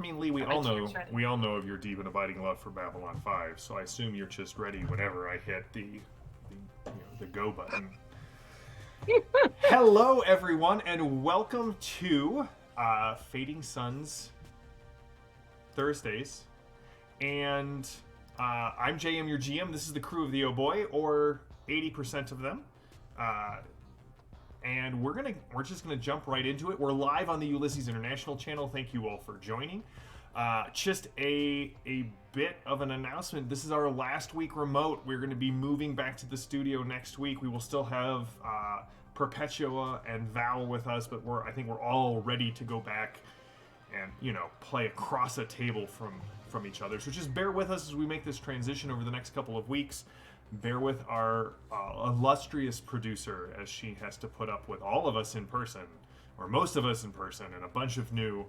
I mean, Lee, we all know of your deep and abiding love for Babylon 5, so I assume you're just ready whenever I hit the go button. Hello, everyone, and welcome to Fading Suns Thursdays. And I'm JM, your GM. This is the crew of the Oh Boii, or 80% of them. And we're just gonna jump right into it. We're live on the Ulysses International channel. Thank you all for joining. Just a bit of an announcement. This is our last week remote. We're going to be moving back to the studio next week. We will still have Perpetua and Val with us, but I think we're all ready to go back and play across a table from each other. So just bear with us as we make this transition over the next couple of weeks. Bear with our illustrious producer as she has to put up with all of us in person, or most of us in person, and a bunch of new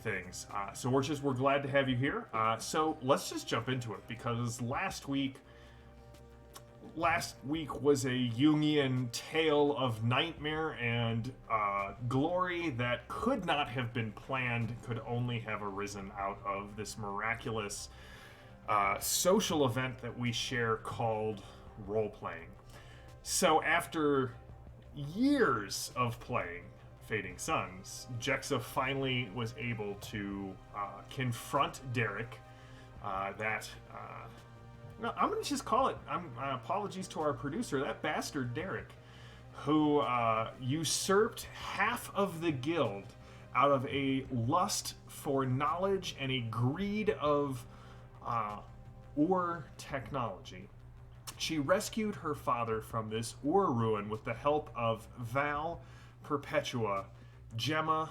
things. So we're glad to have you here. So let's just jump into it, because last week was a Jungian tale of nightmare and glory that could not have been planned, could only have arisen out of this miraculous social event that we share called role-playing. So after years of playing Fading Suns, Jexa finally was able to confront Derek. No, I'm going to just call it, apologies to our producer, that bastard Derek, who usurped half of the guild out of a lust for knowledge and a greed of Ur technology. She rescued her father from this Ur ruin with the help of Val, Perpetua, Gemma,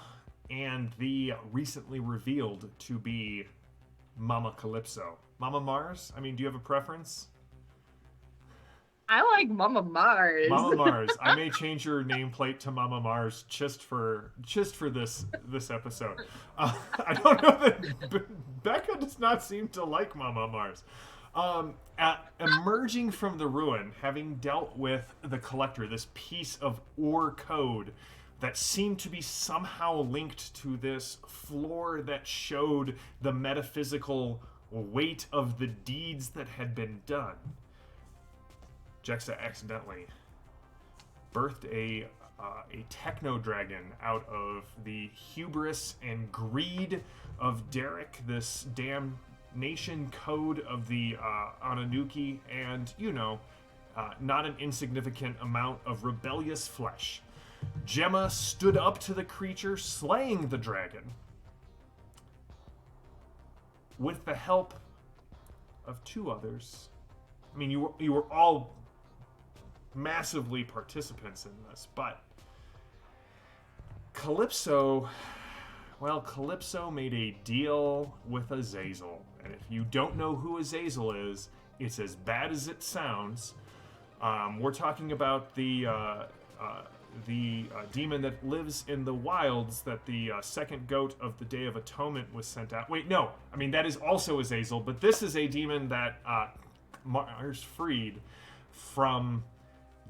and the recently revealed to be Mama Calypso. Mama Mars? I mean, do you have a preference? I like Mama Mars. Mama Mars. I may change your nameplate to Mama Mars just for this episode. I don't know that Becca does not seem to like Mama Mars. Emerging from the ruin, having dealt with the Collector, this piece of Ur code that seemed to be somehow linked to this floor that showed the metaphysical weight of the deeds that had been done, Jexa accidentally birthed a techno dragon out of the hubris and greed of Derek, this damnation code of the Ananuki, and not an insignificant amount of rebellious flesh. Gemma stood up to the creature, slaying the dragon with the help of two others. I mean, you were all massively participants in this, but Calypso made a deal with Azazel, and if you don't know who Azazel is, it's as bad as it sounds. We're talking about the demon that lives in the wilds that the second goat of the Day of Atonement was sent out. Wait, no. I mean, that is also Azazel, but this is a demon that Mars freed from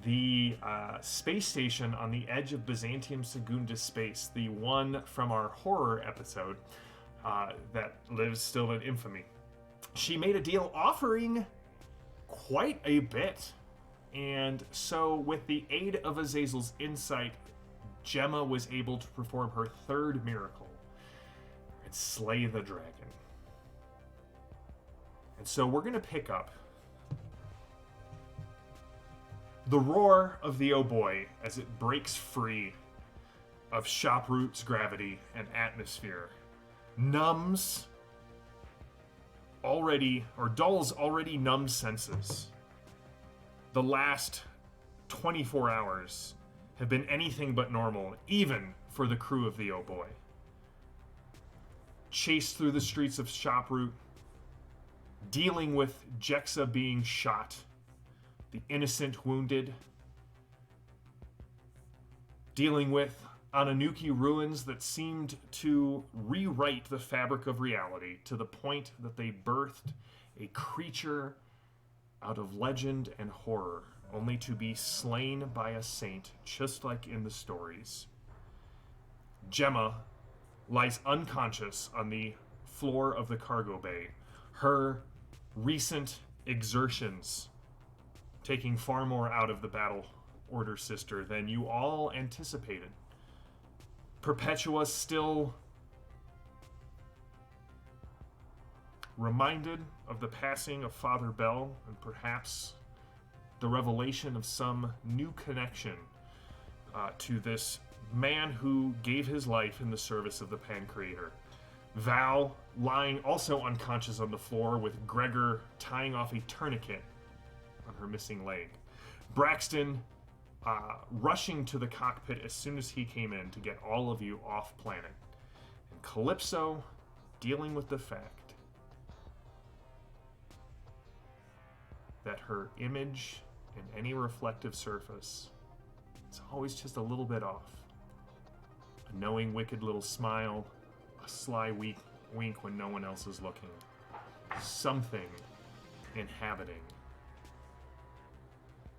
the space station on the edge of Byzantium Segunda space, the one from our horror episode that lives still in infamy. She made a deal offering quite a bit. And so, with the aid of Azazel's insight, Gemma was able to perform her third miracle and slay the dragon. And so we're going to pick up the roar of the Oh Boii as it breaks free of Shoproot's gravity and atmosphere, dulls already numb senses. The last 24 hours have been anything but normal, even for the crew of the Oh Boii. Chased through the streets of Shoproot, dealing with Jexa being shot, the innocent wounded, dealing with Ananuki ruins that seemed to rewrite the fabric of reality to the point that they birthed a creature out of legend and horror, only to be slain by a saint, just like in the stories. Gemma lies unconscious on the floor of the cargo bay, her recent exertions taking far more out of the battle order sister than you all anticipated. Perpetua still reminded of the passing of Father Bell and perhaps the revelation of some new connection to this man who gave his life in the service of the Pancreator. Val lying also unconscious on the floor with Gregor tying off a tourniquet on her missing leg. Braxton rushing to the cockpit as soon as he came in to get all of you off planet. And Calypso dealing with the fact that her image in any reflective surface is always just a little bit off. A knowing, wicked little smile, a sly wink when no one else is looking. Something inhabiting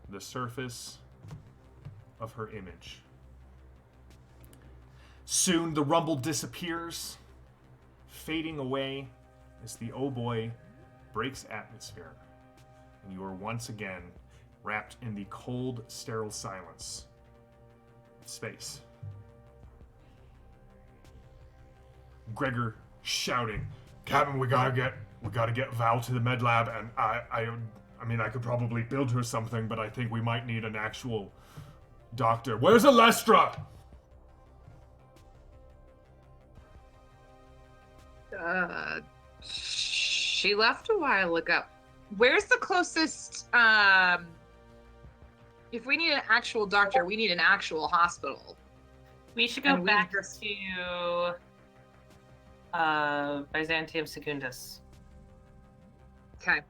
the surface of her image. Soon the rumble disappears, fading away as the Oh Boii breaks atmosphere, and you are once again wrapped in the cold, sterile silence of space. Gregor shouting, "Captain, we gotta get Val to the med lab, and I mean, I could probably build her something, but I think we might need an actual doctor. Where's Alestra?" She left a while ago. Where's the closest, if we need an actual doctor, we need an actual hospital. We should go back to Byzantium Secundus. Okay.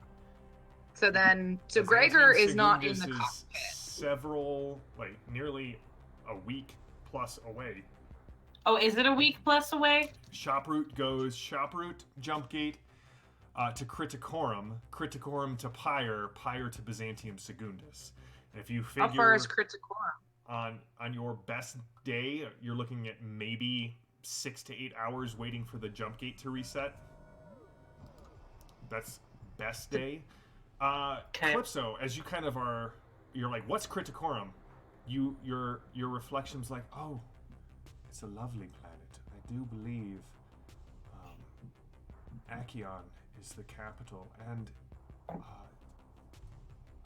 So then, Gregor is not in the cockpit. Several, nearly a week plus away. Oh, is it a week plus away? Shoproute jump gate to Criticorum to Pyre to Byzantium Secundus. And if you figure how far is Criticorum? On your best day, you're looking at maybe 6 to 8 hours waiting for the jump gate to reset. That's best day. Calypso, as you kind of you're like, what's Criticorum? Your reflection's like, oh, it's a lovely planet. I do believe Acheon is the capital, and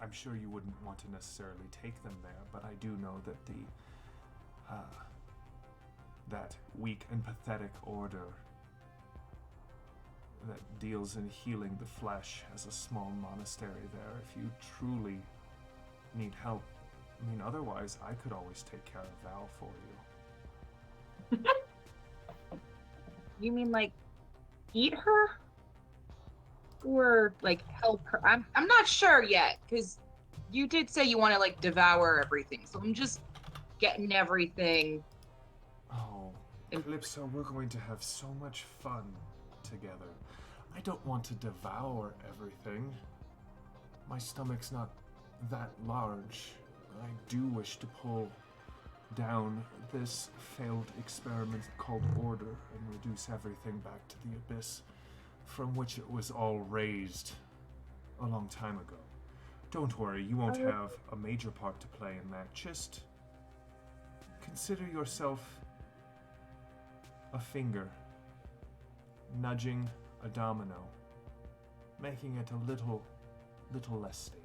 I'm sure you wouldn't want to necessarily take them there, but I do know that that weak and pathetic order that deals in healing the flesh has a small monastery there if you truly need help. I mean, otherwise, I could always take care of Val for you. You mean, eat her? Or, help her? I'm not sure yet, because you did say you want to, devour everything, so I'm just getting everything. Oh, Calypso, we're going to have so much fun together. I don't want to devour everything. My stomach's not that large. I do wish to pull down this failed experiment called Order and reduce everything back to the abyss from which it was all raised a long time ago. Don't worry, you won't have a major part to play in that. Just consider yourself a finger nudging a domino, making it a little less stable.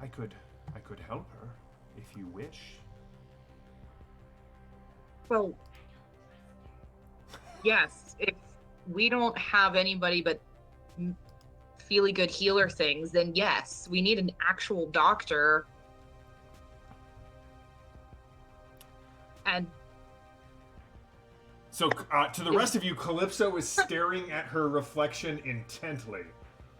I could help her if you wish. Well, yes, if we don't have anybody but feely good healer things, then yes, we need an actual doctor. And so, to the rest of you, Calypso is staring at her reflection intently,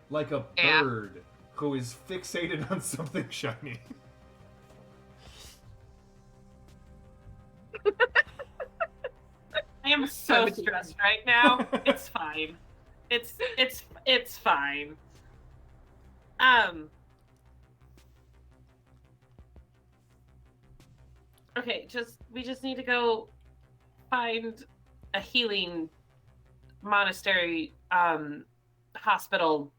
like a bird who is fixated on something shiny. I am so stressed right now. It's fine. It's fine. Okay, we just need to go find a healing monastery hospital.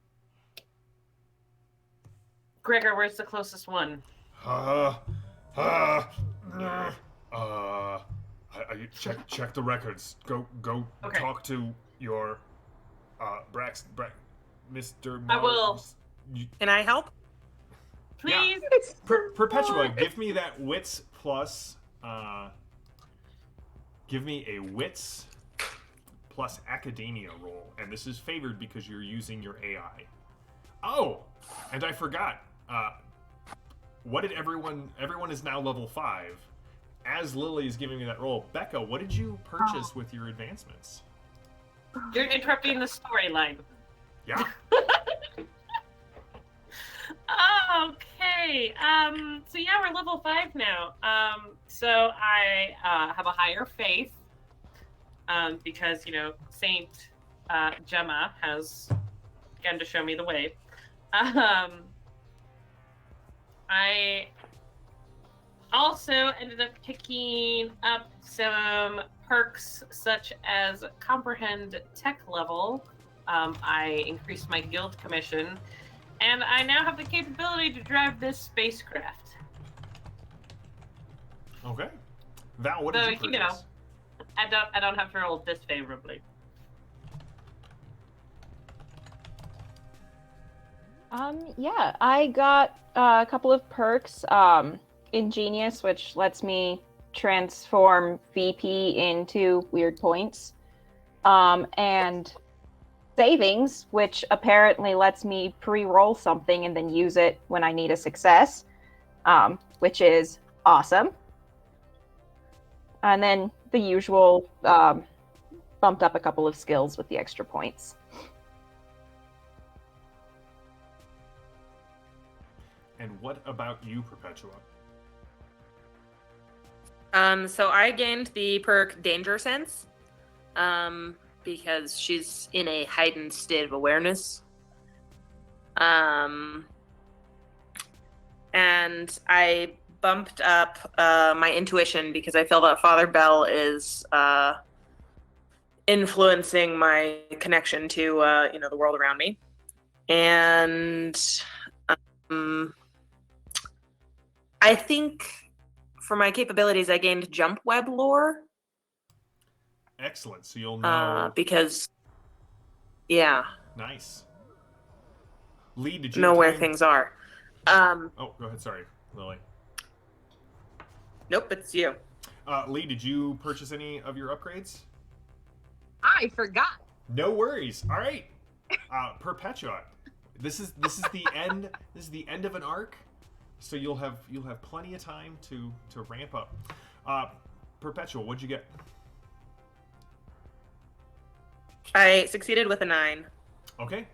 Gregor, where's the closest one? Uh, uh, check the records. Go Okay. talk to your Mr. I will. Can I help? Please. Perpetua, give me that wits plus. Give me a wits plus academia roll, and this is favored because you're using your AI. Oh, and I forgot. What did everyone is now level 5. As Lily is giving me that roll, Becca, what did you purchase with your advancements? You're interrupting the storyline. Yeah. Okay. So yeah, we're level 5 now. So I have a higher faith. Because Saint Gemma has begun to show me the way. I also ended up picking up some perks such as comprehend tech level. I increased my guild commission, and I now have the capability to drive this spacecraft. Okay. Val, what did you purchase? I don't have to roll disfavorably. Yeah, I got a couple of perks. Ingenious, which lets me transform VP into weird points. And savings, which apparently lets me pre-roll something and then use it when I need a success, which is awesome. And then the usual bumped up a couple of skills with the extra points. And what about you, Perpetua? So I gained the perk Danger Sense, because she's in a heightened state of awareness. And I bumped up my intuition because I feel that Father Bell is influencing my connection to the world around me. And I think for my capabilities, I gained jump web lore. Excellent. So you'll know. Because, yeah. Nice. Lee, did you know where things are. Oh, go ahead. Sorry, Lily. Nope, it's you. Lee, did you purchase any of your upgrades? I forgot. No worries. All right. Perpetua. This is the end. This is the end of an arc. So you'll have plenty of time to ramp up. Perpetual, what'd you get? I succeeded with a 9. Okay.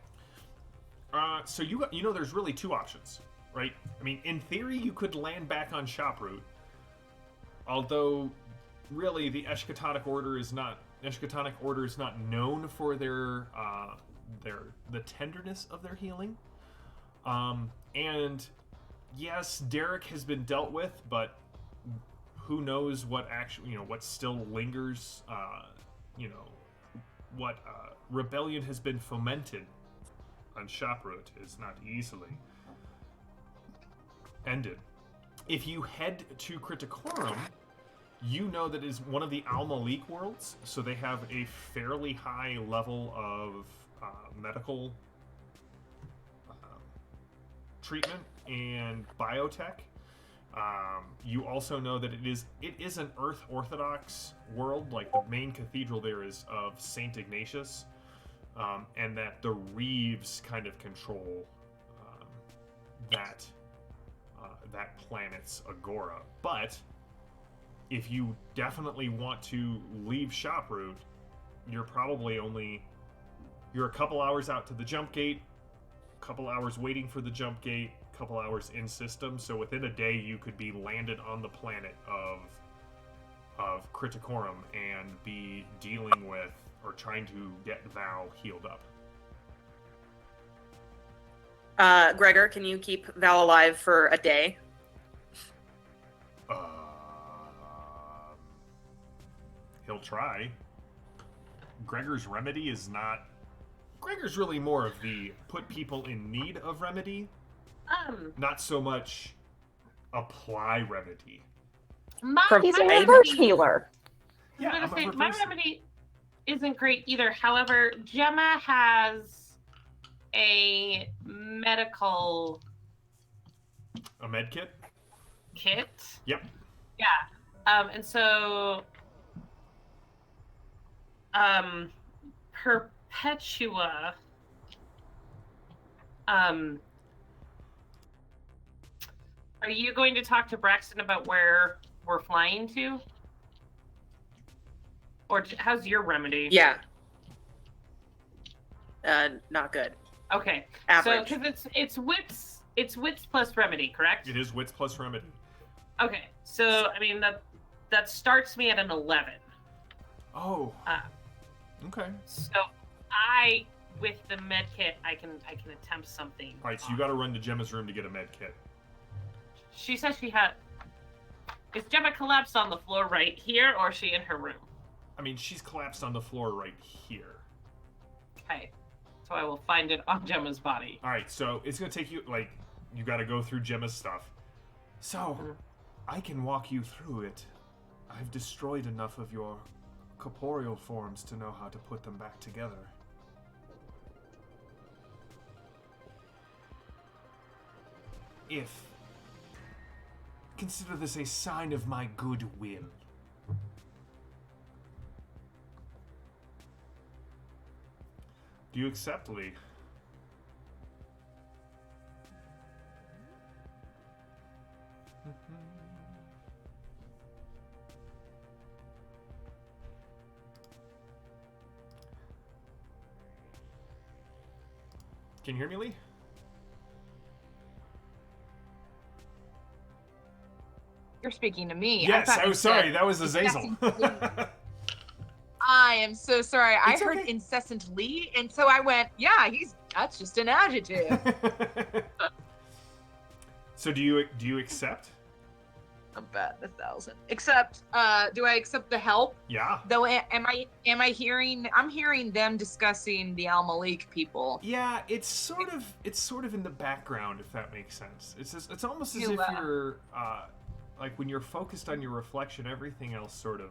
So you know there's really 2 options, right? I mean, in theory, you could land back on Shoproot, although really the Eshkatonic Order is not known for the tenderness of their healing. And yes, Derek has been dealt with, but who knows what what still lingers, what rebellion has been fomented on Shoproot is not easily ended. If you head to Criticorum, you know that it is one of the Al-Malik worlds, so they have a fairly high level of medical treatment and biotech. You also know that it is an Earth Orthodox world, like the main cathedral there is of Saint Ignatius, and that the Reeves kind of control that planet's agora. But if you definitely want to leave Shoproot, you're a couple hours out to the jump gate, a couple hours waiting for the jump gate, a couple hours in system, so within a day you could be landed on the planet of Criticorum and be dealing with or trying to get Val healed up. Gregor, can you keep Val alive for a day? He'll try. Gregor's remedy is not. Gregor's really more of the put people in need of remedy, not so much apply remedy. He's a Right. reverse healer. Yeah, I'm I'm gonna a say my reverse- remedy isn't great either. However, Gemma has a medical A med kit? kit. Yep. Yeah. And so Perpetua are you going to talk to Braxton about where we're flying to? Or how's your remedy? Yeah. Not good. Okay. Average. So because it's wits plus remedy, correct? It is wits plus remedy. Okay. So I mean that starts me at an 11. Oh. Okay. So with the med kit I can attempt something. All right, so you got to run to Gemma's room to get a med kit. She says she had. Is Gemma collapsed on the floor right here, or is she in her room? I mean, she's collapsed on the floor right here. Okay. So I will find it on Gemma's body. All right, so it's gonna take you you got to go through Gemma's stuff. So I can walk you through it. I've destroyed enough of your corporeal forms to know how to put them back together. Consider this a sign of my goodwill. Do you accept, Lee? Can you hear me, Lee? You're speaking to me. Yes, thought I you was sorry. said That was Azazel. I am so sorry. It's I heard okay. incessantly, and so I went, yeah, that's just an adjective. So do you accept? I'm bet 1,000. Except, do I accept the help? Yeah. Though, am I hearing? I'm hearing them discussing the Al Malik people. Yeah, it's sort of in the background, if that makes sense. It's almost as if Yeah. you're like when you're focused on your reflection, everything else sort of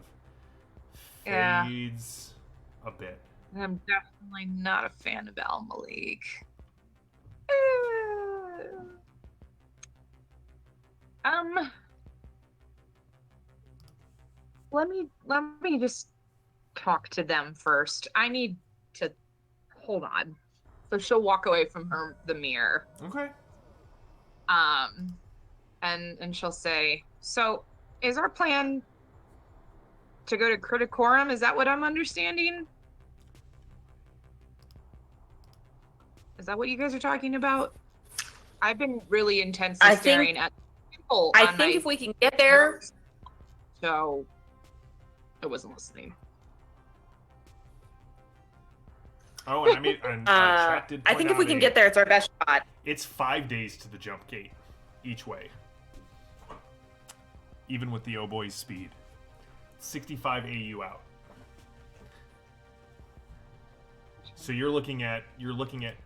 Yeah. fades a bit. I'm definitely not a fan of Al Malik. Let me just talk to them first. I need to hold on. So she'll walk away from the mirror. Okay. And she'll say, so is our plan to go to Criticorum? Is that what I'm understanding? Is that what you guys are talking about? I've been really intensely staring at people. I think if we can get there, So I wasn't listening. Oh, and I mean, and chat did I point think if we out can get there, it's our best shot. It's 5 days to the jump gate, each way. Even with the Oh Boi's speed. 65 AU out. So you're looking at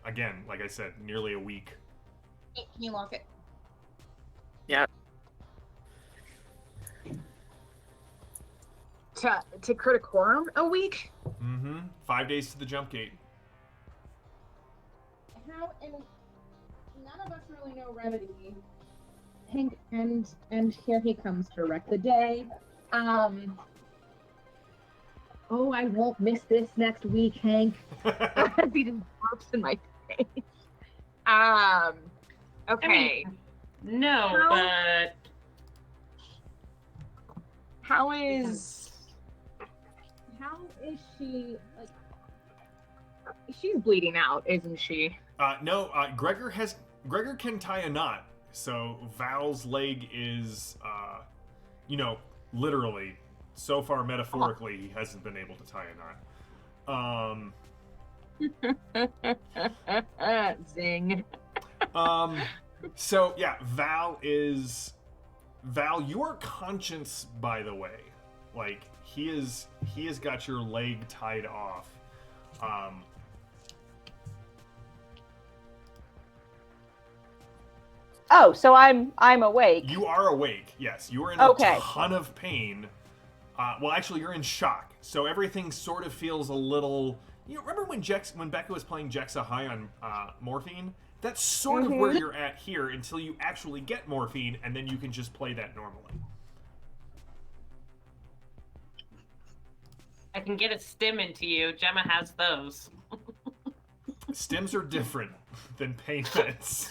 again, like I said, nearly a week. Can you lock it? Yeah. To Criticorum a week? Mm-hmm. 5 days to the jump gate. How and none of us really know Remedy. Hank and here he comes to wreck the day. Oh, I won't miss this next week, Hank. As he just burps in my face. Okay. No, How- but How is she like? she's bleeding out, isn't she? No, Gregor can tie a knot. So Val's leg is, literally, so far metaphorically, he hasn't been able to tie a knot. Zing. So yeah, Val, your conscience, by the way, like he has got your leg tied off. Oh, so I'm awake. You are awake, yes. You are in Okay. a ton of pain. Well, actually, you're in shock. So everything sort of feels a little... You know, remember when Becca was playing Jexa high on morphine? That's sort of where you're at here until you actually get morphine, and then you can just play that normally. I can get a stim into you. Gemma has those. Stims are different than pain meds.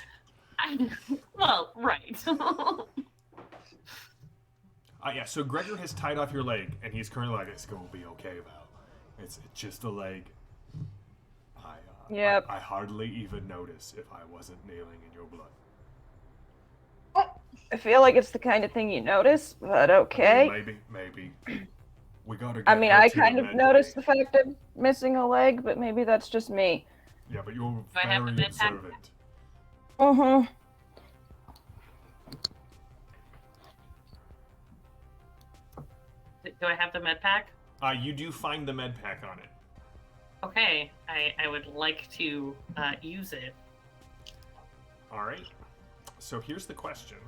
Well, right. Yeah, so Gregor has tied off your leg, and he's currently like, it's going to be okay, Val. It's just a leg. Yep. I hardly even notice if I wasn't nailing in your blood. I feel like it's the kind of thing you notice, but okay. Maybe. We gotta get I mean, her I to the kind of med noticed bay. the fact of missing a leg, but maybe that's just me. Yeah, but you're I have the very med pack? observant. Mm-hmm. Do I have the med pack? You do find the med pack on it. Okay, I would like to use it. All right. So here's the question.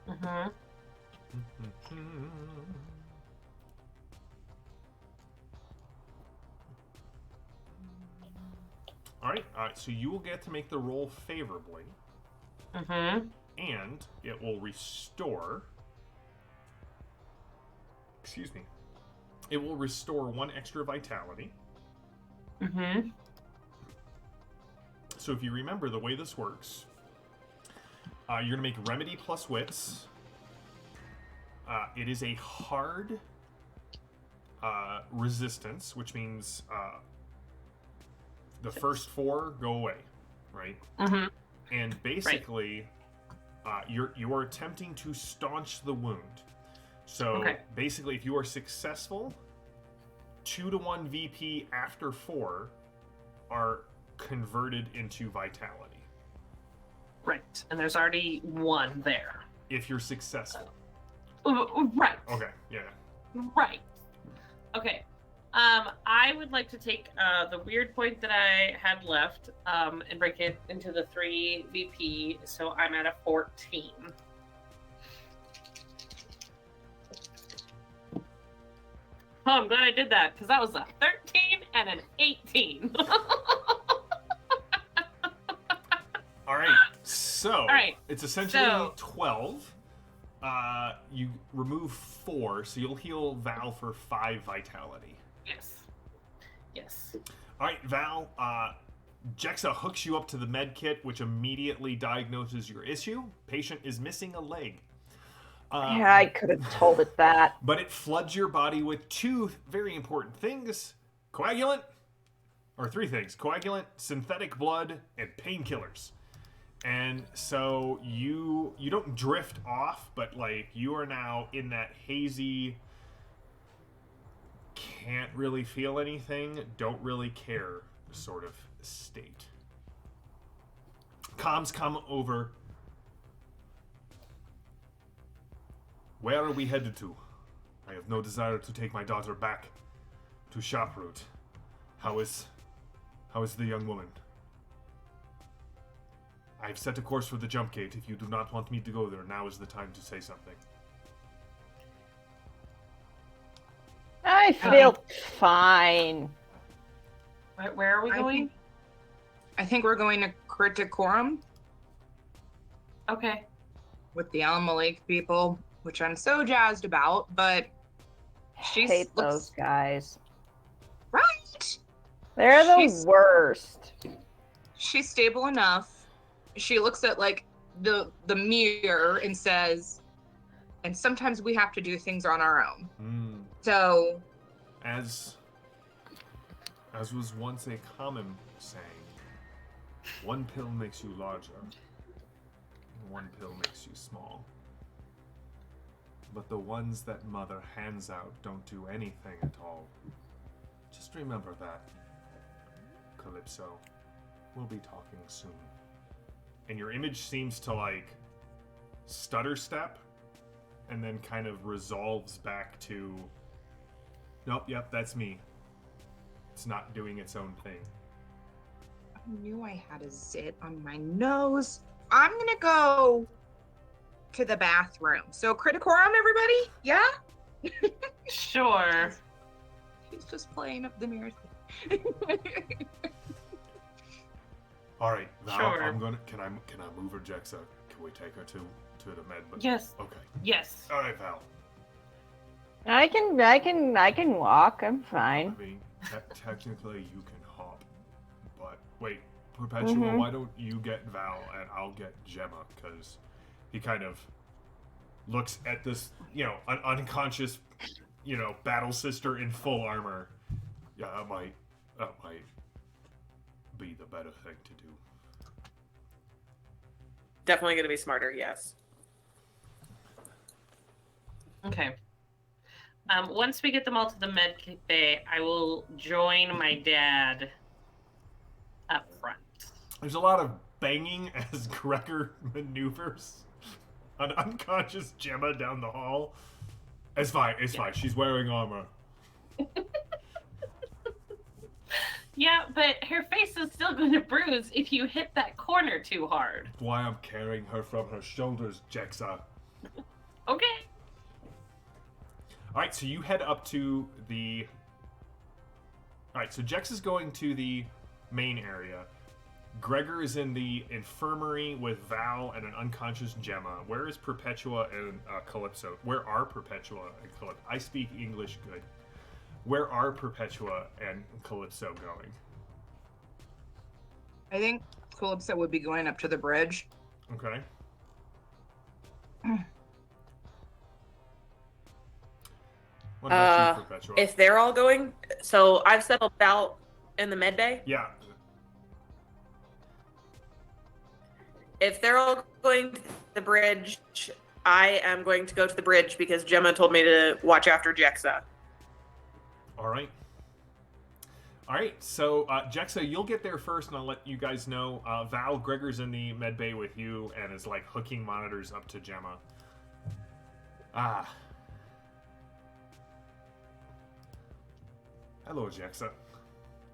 Mm-hmm. All right. So you will get to make the roll favorably, Mm-hmm. and it will restore. Excuse me. It will restore 1 extra vitality. Mm-hmm. So if you remember the way this works, you're going to make remedy plus wits. It is a hard resistance, which means the first 4 go away, right? Mm-hmm. And basically, you are attempting to staunch the wound. So basically, if you are successful, 2-to-1 VP after 4 are converted into vitality. Right, and there's already 1 there. If you're successful. Right. Okay, yeah. Right. Okay. I would like to take the weird point that I had left and break it into the 3 VP, so I'm at a 14. Oh, I'm glad I did that, because that was a 13 and an 18. All right, so it's essentially 12. You remove 4, so you'll heal Val for 5 vitality. Yes. All right, Val. Jexa hooks you up to the med kit, which immediately diagnoses your issue. Patient is missing a leg. Yeah, I could have told it that. But it floods your body with 2 very important things: coagulant, or 3 things: coagulant, synthetic blood, and painkillers. And so you don't drift off, but like you are now in that hazy, can't really feel anything, don't really care sort of state. Comms come over. Where are we headed to? I have no desire to take my daughter back to Shoproot. How is the young woman? I've set a course for the jump gate. If you do not want me to go there, now is the time to say something. I feel fine. Where are we going? I think we're going to Criticorum Okay. with the Alma Lake people, which I'm so jazzed about, but she Hate looks those guys. right. They're the She's- worst. She's stable enough. She looks at like the mirror and says, and sometimes we have to do things on our own. So As was once a common saying, one pill makes you larger, one pill makes you small. But the ones that Mother hands out don't do anything at all. Just remember that. Calypso, we'll be talking soon. And your image seems to like stutter step and then kind of resolves back to, nope, yep, that's me. it's not doing its own thing. I knew I had a zit on my nose. I'm gonna go to the bathroom. So Criticorum, everybody? Yeah? Sure. He's just playing up the mirror. All right, Val, Sure. I'm gonna. Can I move her, Jexa? Can we take her to the med? Yes. Okay. Yes. All right, Val. I can walk. I'm fine. I mean, technically you can hop, but wait, Perpetua, Mhm. why don't you get Val and I'll get Gemma? Because he kind of looks at this, an unconscious, battle sister in full armor. Yeah, that might be the better thing to do. Definitely going to be smarter, yes. Okay. Once we get them all to the med bay, I will join my dad up front. There's a lot of banging as Gregor maneuvers an unconscious Gemma down the hall. It's fine. She's wearing armor. Yeah, but her face is still going to bruise if you hit that corner too hard. That's why I'm carrying her from her shoulders, Jexa. Okay. All right, so you head up to the... All right, so Jex is going to the main area. Gregor is in the infirmary with Val and an unconscious Gemma. Where is Perpetua and Calypso? Where are Perpetua and Calypso? I speak English good. Where are Perpetua and Calypso going? I think Calypso would be going up to the bridge. Okay. What about you, Perpetua? If they're all going, so I've settled out in the med bay. Yeah. If they're all going to the bridge, I am going to go to the bridge because Gemma told me to watch after Jexa. All right. All right, so Jexa, you'll get there first, and I'll let you guys know. Val, Gregor's in the med bay with you and is like hooking monitors up to Gemma. Hello, Jexa.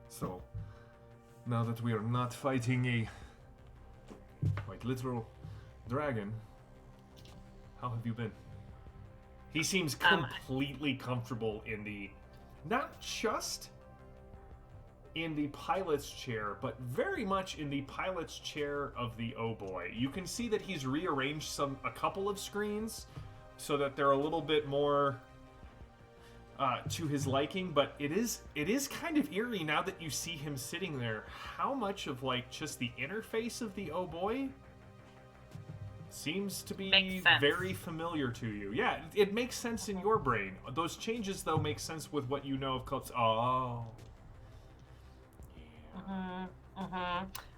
So, now that we are not fighting a quite literal dragon, how have you been? He seems completely comfortable in the, not just in the pilot's chair, but very much in the pilot's chair of the Oh Boii. You can see that he's rearranged a couple of screens so that they're a little bit more to his liking, but it is kind of eerie now that you see him sitting there. How much of like just the interface of the Oh Boii seems to be very familiar to you. Yeah, it makes sense in your brain. Those changes though make sense with what you know of Calypso. Oh.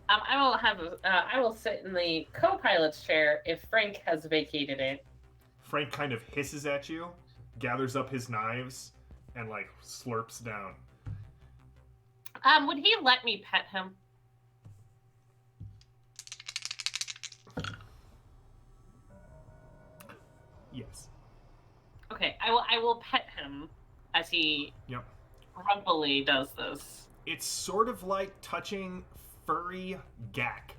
I will sit in the co-pilot's chair if Frank has vacated it. Frank kind of hisses at you, gathers up his knives, and like slurps down. Would he let me pet him? Yes. Okay, I will pet him as he grumpily does this. It's sort of like touching furry gack.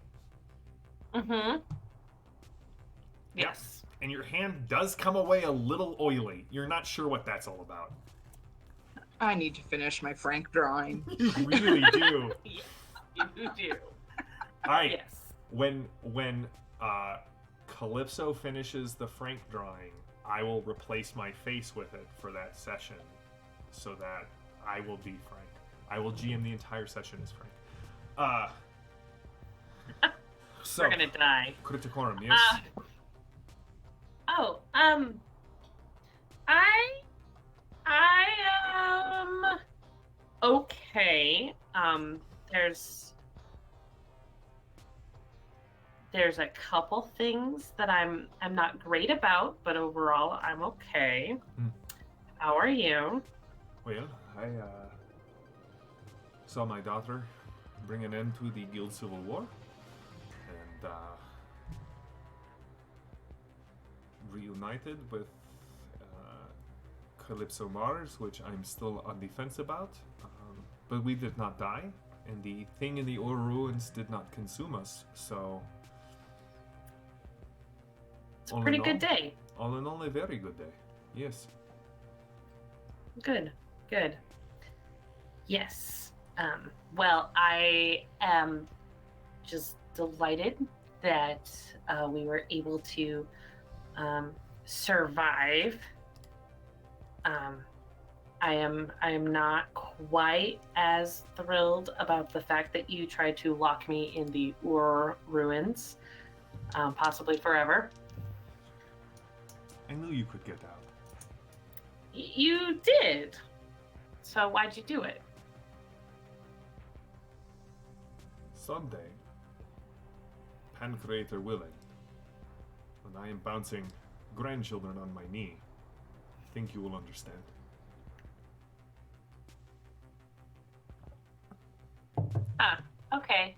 Mm-hmm. Yes. Yep. And your hand does come away a little oily. You're not sure what that's all about. I need to finish my Frank drawing. You really do. Yes, you do. All right. Yes. When Calypso finishes the Frank drawing, I will replace my face with it for that session, so that I will be Frank. I will GM the entire session as Frank. So We're gonna die. Criticorum, yes. I okay. There's a couple things that I'm not great about, but overall I'm okay. How are you? Well, I saw my daughter bring an end to the Guild Civil War, and reunited with Calypso Mars, which I'm still on the fence about. but we did not die, and the thing in the Ur ruins did not consume us, so... It's a pretty good day. All in all, a very good day. Yes. Good. Yes. Well, I am just delighted that we were able to survive. I am not quite as thrilled about the fact that you tried to lock me in the Ur ruins, possibly forever. I knew you could get out. You did. So why'd you do it? Someday, Pancreator willing, when I am bouncing grandchildren on my knee, I think you will understand. Okay.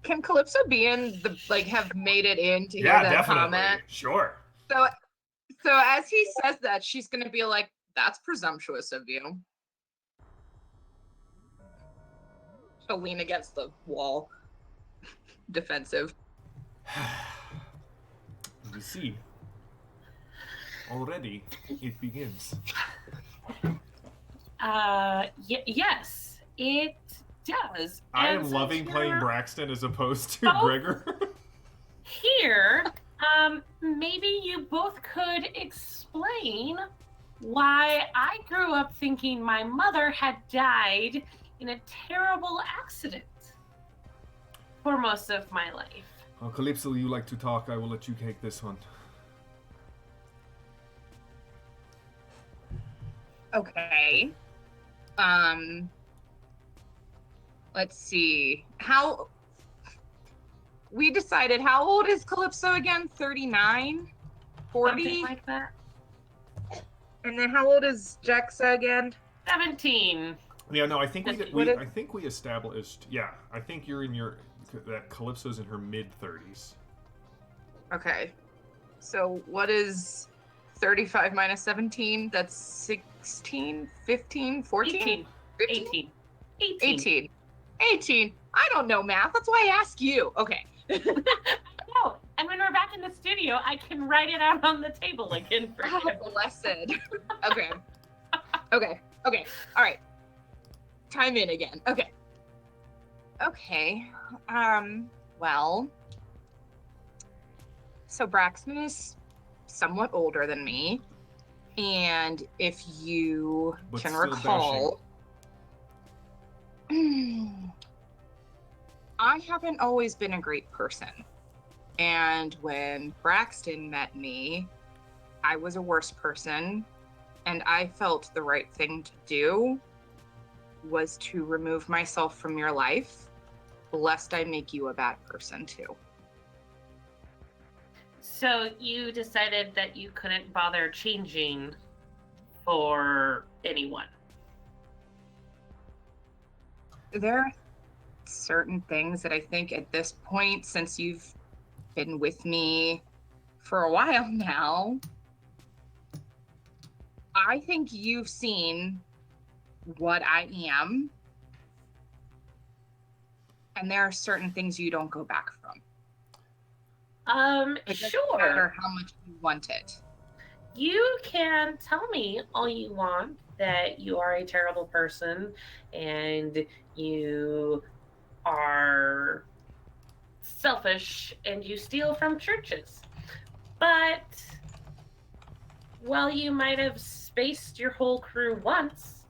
Can Calypso be in the have made it in to hear Yeah, that definitely. comment? Sure. So as he says that, she's gonna be like, "That's presumptuous of you." She'll lean against the wall, defensive. You see, already it begins. Yes, it does. I And am since loving playing you're Braxton as opposed to Oh. Gregor. here, maybe you both could explain why I grew up thinking my mother had died in a terrible accident for most of my life. Oh, Calypso, you like to talk. I will let you take this one. Okay. Let's see. We decided, how old is Calypso again? 39? 40? Something like that. And then how old is Jexa again? 17. Yeah, no, I think What is- I think we established. Yeah, I think you're in that Calypso's in her mid-30s. Okay. So what is 35 minus 17? That's 16, 15, 14? 18. 15? 18. 18. 18. I don't know math. That's why I ask you. Okay. No, and when we're back in the studio, I can write it out on the table again for Oh, you. blessed. Okay. Okay. Okay. All right. Time in again. Okay. Okay. Well. So Braxton is somewhat older than me. And if you But can still recall, I haven't always been a great person. And when Braxton met me, I was a worse person. And I felt the right thing to do was to remove myself from your life, lest I make you a bad person too. So you decided that you couldn't bother changing for anyone. There are certain things that I think at this point, since you've been with me for a while now, I think you've seen what I am. And there are certain things you don't go back from. It doesn't matter Sure. how much you want it. You can tell me all you want that you are a terrible person and you are selfish and you steal from churches. But while you might have spaced your whole crew once,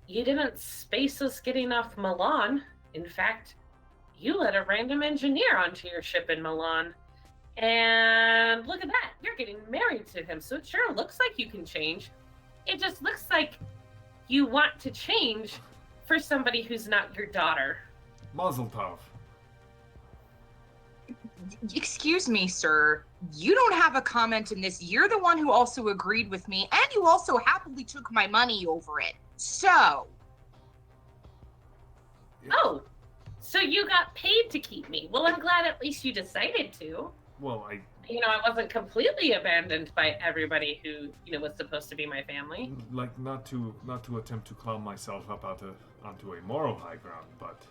you didn't space us getting off Milan. In fact, you let a random engineer onto your ship in Milan. And look at that, you're getting married to him. So it sure looks like you can change. It just looks like you want to change for somebody who's not your daughter. Mazel tov. Excuse me, sir. You don't have a comment in this. You're the one who also agreed with me, and you also happily took my money over it. So. Oh, so you got paid to keep me. Well, I'm glad at least you decided to. Well, I I wasn't completely abandoned by everybody who, was supposed to be my family. Like, not to attempt to climb myself up onto a moral high ground, but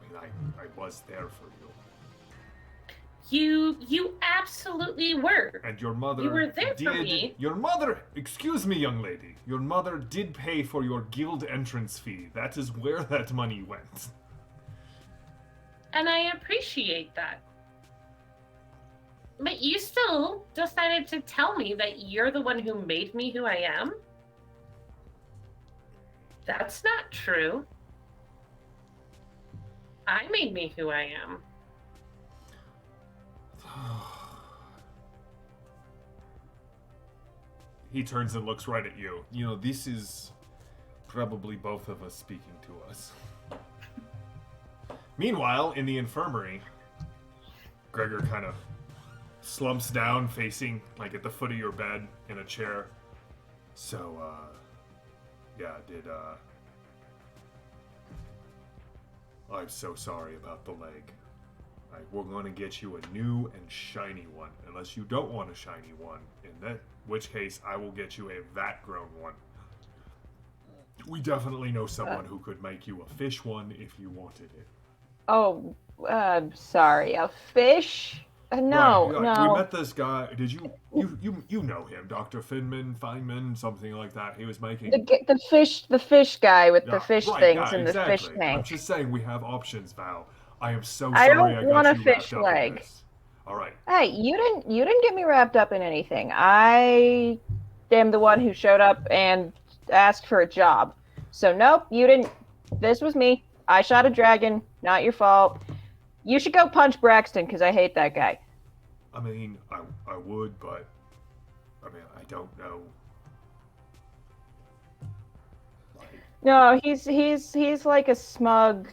I mean, I was there for you. You absolutely were. And your mother You were there for me. Your mother, excuse me, young lady. Your mother did pay for your guild entrance fee. That is where that money went. And I appreciate that. But you still decided to tell me that you're the one who made me who I am? That's not true. I made me who I am. He turns and looks right at you. You know, this is probably both of us speaking to us. Meanwhile, in the infirmary, Gregor kind of slumps down, facing, like, at the foot of your bed in a chair. So, I'm so sorry about the leg. We're going to get you a new and shiny one, unless you don't want a shiny one, in which case I will get you a vat-grown one. We definitely know someone who could make you a fish one if you wanted it. Oh, sorry, a fish? No, right. no. We met this guy. Did you know him, Dr. Feynman, something like that. He was making The fish guy with the fish things in exactly. the fish tank. I'm just saying we have options, Val. I am so I sorry don't I got want a you fish wrapped up in leg. this. All right. Hey, you didn't get me wrapped up in anything. I am the one who showed up and asked for a job. So nope, you didn't. This was me. I shot a dragon. Not your fault. You should go punch Braxton because I hate that guy. I mean, I would, but I mean, I don't know. No, he's like a smug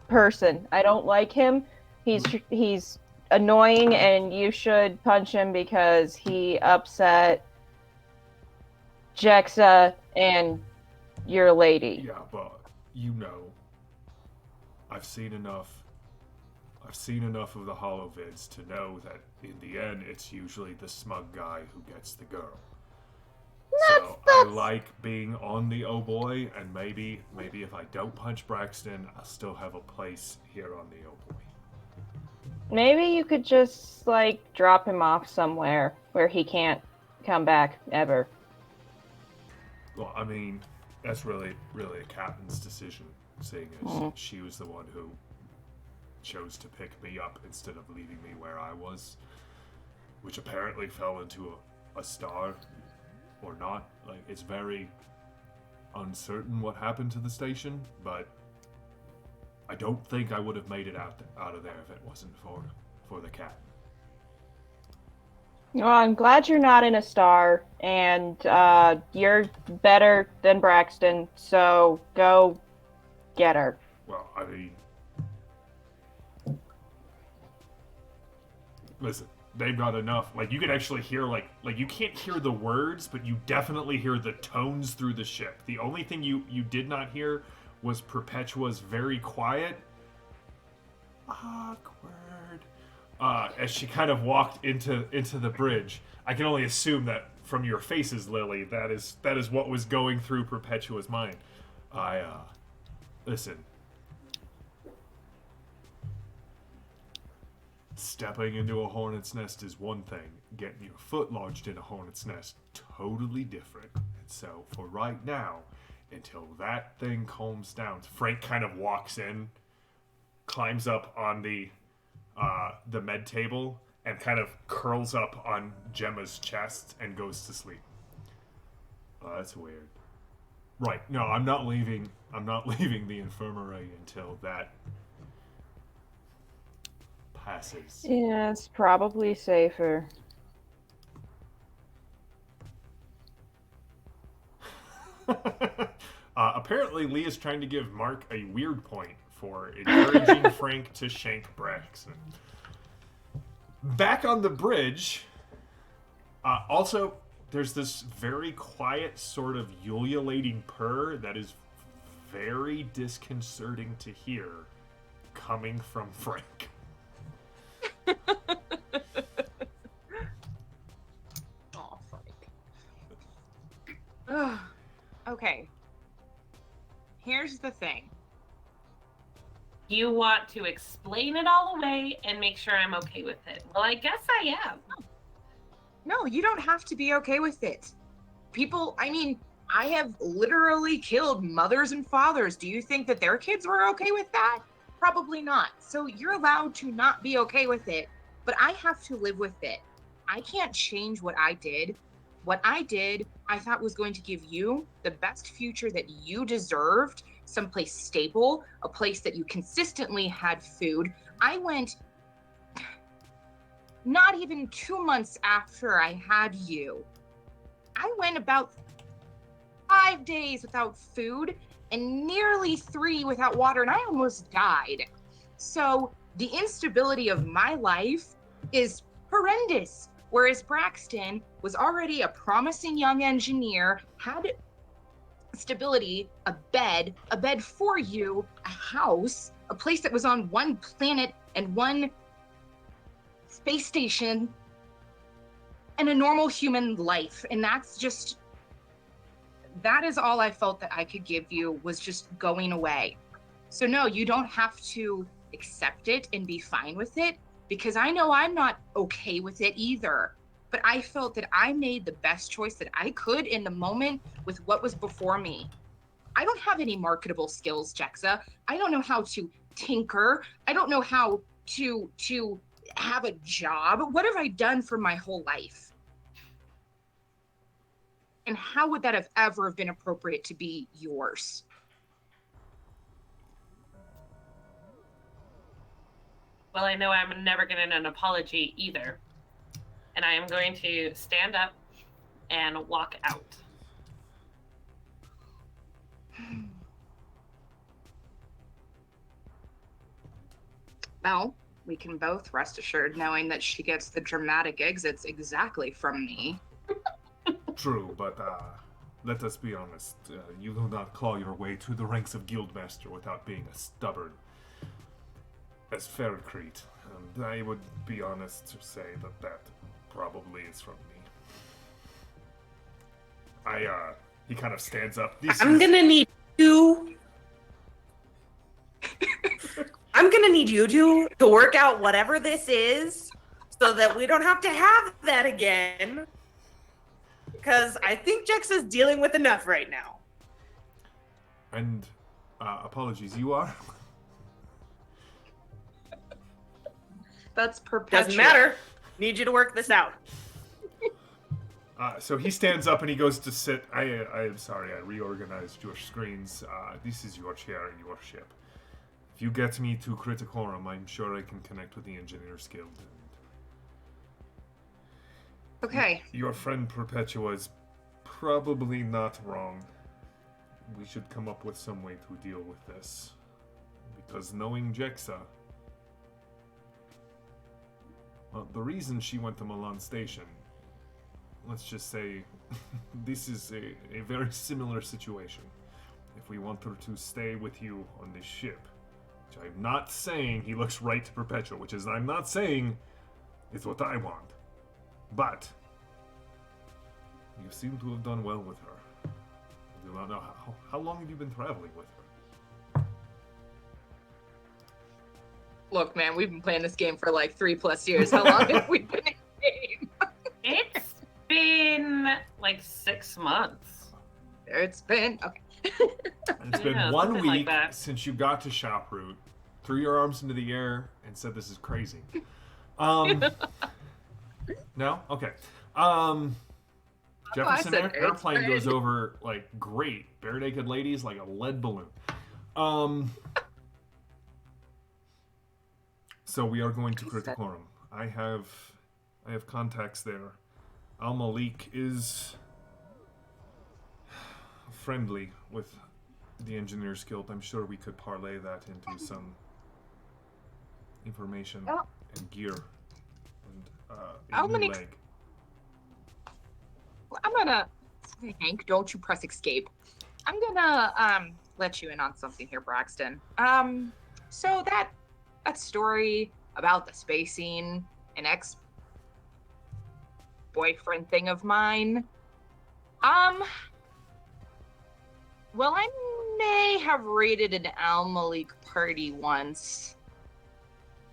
person. I don't like him. He's annoying, and you should punch him because he upset Jexa and your lady. Yeah, but I've seen enough of the holovids to know that in the end, it's usually the smug guy who gets the girl. So I like being on the Oh Boii, and maybe if I don't punch Braxton, I'll still have a place here on the Oh Boii. Maybe you could just, like, drop him off somewhere where he can't come back ever. Well, I mean, that's really a captain's decision, seeing as she was the one who chose to pick me up instead of leaving me where I was, which apparently fell into a star, or not. Like, it's very uncertain what happened to the station, but I don't think I would have made it out of there if it wasn't for the captain. Well, I'm glad you're not in a star, and you're better than Braxton, so go get her. Well, I mean, listen, they've got enough. Like, you can actually hear, like you can't hear the words, but you definitely hear the tones through the ship. The only thing you did not hear was Perpetua's very quiet, awkward, as she kind of walked into the bridge. I can only assume that from your faces, Lily, that is what was going through Perpetua's mind. Listen. Stepping into a hornet's nest is one thing. Getting your foot lodged in a hornet's nest, totally different. And so, for right now, until that thing calms down, Frank kind of walks in, climbs up on the med table, and kind of curls up on Gemma's chest and goes to sleep. That's weird. Right. No, I'm not leaving the infirmary until that passes. Yeah, it's probably safer. Apparently, Lee is trying to give Mark a weird point for encouraging Frank to shank Braxton. Back on the bridge, also, there's this very quiet sort of ululating purr that is very disconcerting to hear coming from Frank. Okay. Here's the thing. You want to explain it all away and make sure I'm okay with it. Well, I guess I am. No, you don't have to be okay with it. I have literally killed mothers and fathers. Do you think that their kids were okay with that? Probably not. So you're allowed to not be okay with it, but I have to live with it. I can't change what I did. What I did, I thought was going to give you the best future that you deserved, someplace stable, a place that you consistently had food. I went not even 2 months after I had you. I went about 5 days without food and nearly 3 without water, and I almost died. So the instability of my life is horrendous. Whereas Braxton was already a promising young engineer, had stability, a bed for you, a house, a place that was on one planet and one space station, and a normal human life. And that is all I felt that I could give you, was just going away. So no, you don't have to accept it and be fine with it, because I know I'm not okay with it either. But I felt that I made the best choice that I could in the moment with what was before me. I don't have any marketable skills, Jexa. I don't know how to tinker. I don't know how to have a job. What have I done for my whole life? And how would that have ever been appropriate to be yours? Well, I know I'm never getting an apology either. And I am going to stand up and walk out. Well, we can both rest assured knowing that she gets the dramatic exits exactly from me. True, but let us be honest. You will not claw your way to the ranks of Guildmaster without being as stubborn as Ferrocrete. And I would be honest to say that that probably is from me. He kind of stands up. I'm gonna need you. I'm gonna need you to work out whatever this is, so that we don't have to have that again. Because I think Jex is dealing with enough right now. And apologies, you are? That's perpetual. Doesn't matter. Need you to work this out. So he stands up and he goes to sit. I am sorry, I reorganized your screens. This is your chair in your ship. If you get me to Criticorum, I'm sure I can connect with the Engineers Guild. Okay. Your friend Perpetua is probably not wrong. We should come up with some way to deal with this. Because knowing Jexa, well, the reason she went to Milan Station, let's just say, this is a very similar situation. If we want her to stay with you on this ship, which I'm not saying, he looks right to Perpetua, which is I'm not saying is what I want. But you seem to have done well with her. I do not know how long have you been traveling with her? Look, man, we've been playing this game for like 3+ years. How long have we been in the game? It's been like 6 months. It's been okay. It's been Yeah, 1 something like week that. since you got to Shoproot, threw your arms into the air, and said this is crazy. No? Okay. Jefferson said it's Airplane great. goes over like great. Bare naked ladies like a lead balloon. So we are going to Criticorum. I have contacts there. Al Malik is friendly with the Engineers Guild. I'm sure we could parlay that into some information Oh. and gear and Al a new Malik's- leg. I'm gonna, Hank, don't you press escape. I'm gonna let you in on something here, Braxton. So that story about the spacing, an ex-boyfriend thing of mine, Well, I may have raided an Al Malik party once.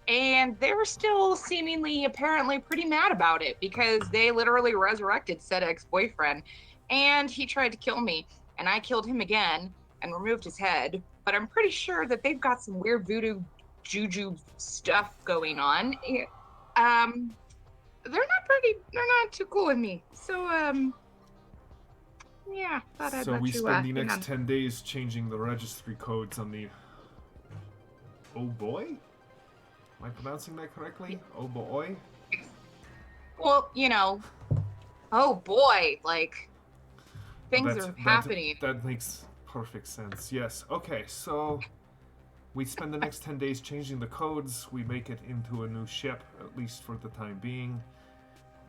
And they were still seemingly, apparently, pretty mad about it because they literally resurrected said ex-boyfriend. And he tried to kill me. And I killed him again and removed his head. But I'm pretty sure that they've got some weird voodoo juju stuff going on. They're not too cool with me. So, yeah, thought I'd So let we you, spend the hang next on. 10 days changing the registry codes on the... Oh Boii? Am I pronouncing that correctly? Oh Boii? Well, oh boy, like, things are happening. That makes perfect sense. Yes. Okay, so we spend the next 10 days changing the codes. We make it into a new ship, at least for the time being.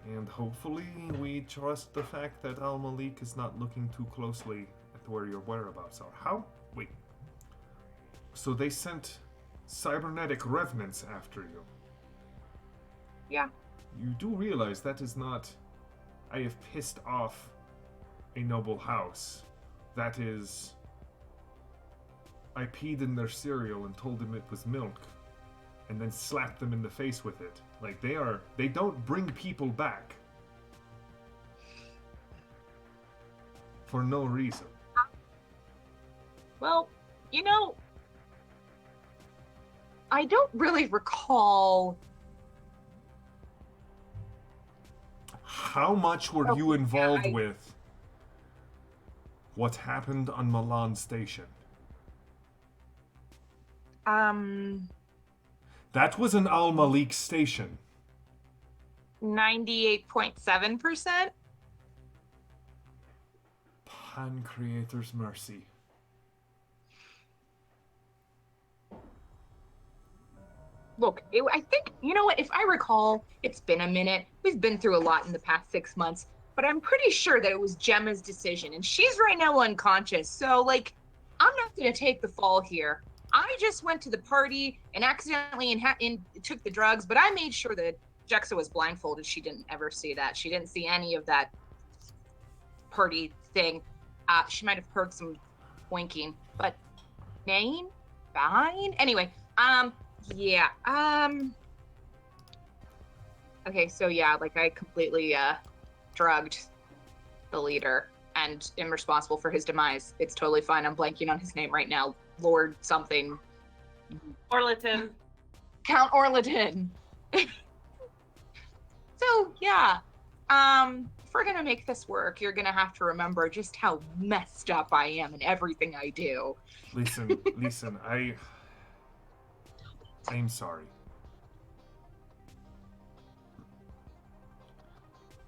And hopefully we trust the fact that Al Malik is not looking too closely at where your whereabouts are. How? Wait. So they sent cybernetic revenants after you. Yeah. You do realize that is not... I have pissed off a noble house. That is... I peed in their cereal and told them it was milk, and then slapped them in the face with it. Like, they don't bring people back. For no reason. Well, I don't really recall. How much were you involved I- with what happened on Milan Station? That was an Al Malik station. 98.7%. Pan Creator's mercy. Look, I think, you know what, if I recall, it's been a minute. We've been through a lot in the past 6 months, but I'm pretty sure that it was Gemma's decision, and she's right now unconscious. So, like, I'm not going to take the fall here. I just went to the party and accidentally took the drugs, but I made sure that Jexa was blindfolded. She didn't ever see that. She didn't see any of that party thing. She might have heard some winking, but fine. Anyway, yeah. Okay, so yeah, like I completely drugged the leader and am responsible for his demise. It's totally fine. I'm blanking on his name right now. Lord something. Orleton. Count Orleton. So yeah. If we're gonna make this work, you're gonna have to remember just how messed up I am in everything I do. Listen, I'm sorry.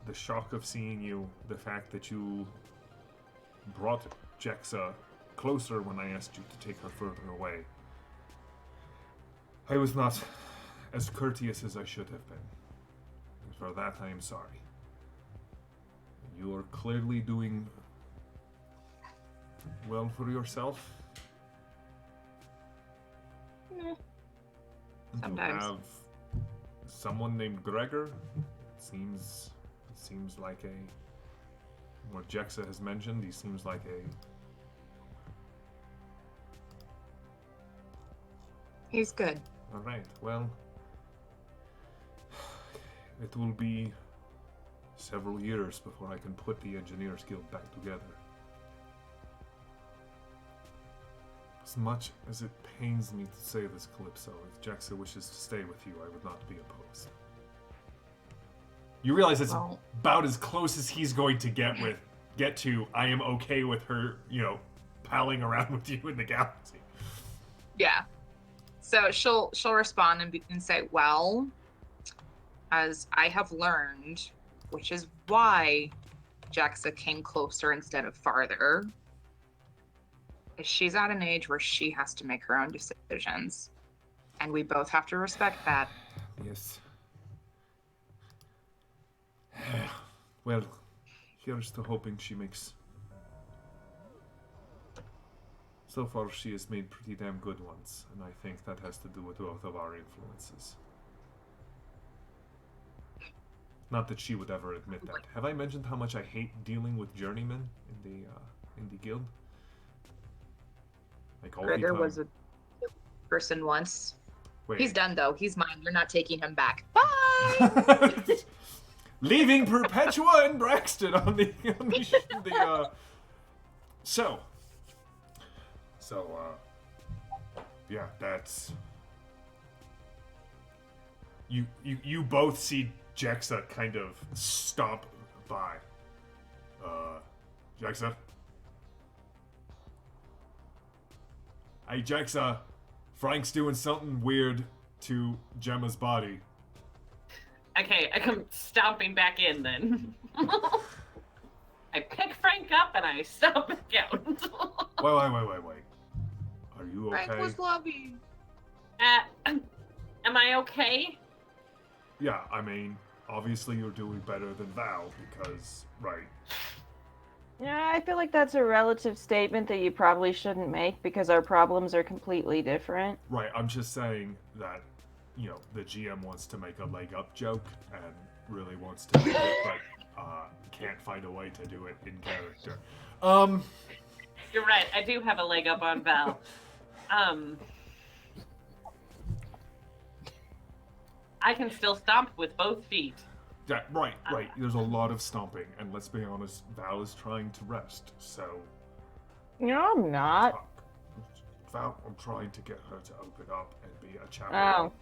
The shock of seeing you, the fact that you brought Jexa closer when I asked you to take her further away. I was not as courteous as I should have been. And for that, I am sorry. You are clearly doing well for yourself. Sometimes. You have someone named Gregor. Seems like what Jexa has mentioned. He seems like He's good. all right. Well, it will be several years before I can put the Engineers Guild back together. As much as it pains me to say this, Calypso, if Jexa wishes to stay with you, I would not be opposed. You realize it's Well, about as close as he's going to get to. I am okay with her, palling around with you in the galaxy. yeah. So she'll respond and say, well, as I have learned, which is why Jexa came closer instead of farther, is she's at an age where she has to make her own decisions. And we both have to respect that. Yes. Well, here's to hoping she makes... So far, she has made pretty damn good ones, and I think that has to do with both of our influences. Not that she would ever admit that. Have I mentioned how much I hate dealing with journeymen in the guild? Like all Gregor the time. was a person once. Wait. He's done though. He's mine. You're not taking him back. Bye. Leaving Perpetua and Braxton on the so yeah, that's you both see Jexa kind of stomp by. Jexa? Hey Jexa, Frank's doing something weird to Gemma's body. Okay, I come stomping back in then. I pick Frank up and I stomp back out. Wait. Are you okay? Frank was loving. Am I okay? Yeah, I mean, obviously you're doing better than Val because, right. Yeah, I feel like that's a relative statement that you probably shouldn't make because our problems are completely different. Right, I'm just saying that, you know, the GM wants to make a leg up joke and really wants to make it, but can't find a way to do it in character. You're right, I do have a leg up on Val. I can still stomp with both feet. Yeah, right. There's a lot of stomping, and let's be honest, Val is trying to rest, so... No, I'm not. Val, I'm trying to get her to open up and be a champion. Oh.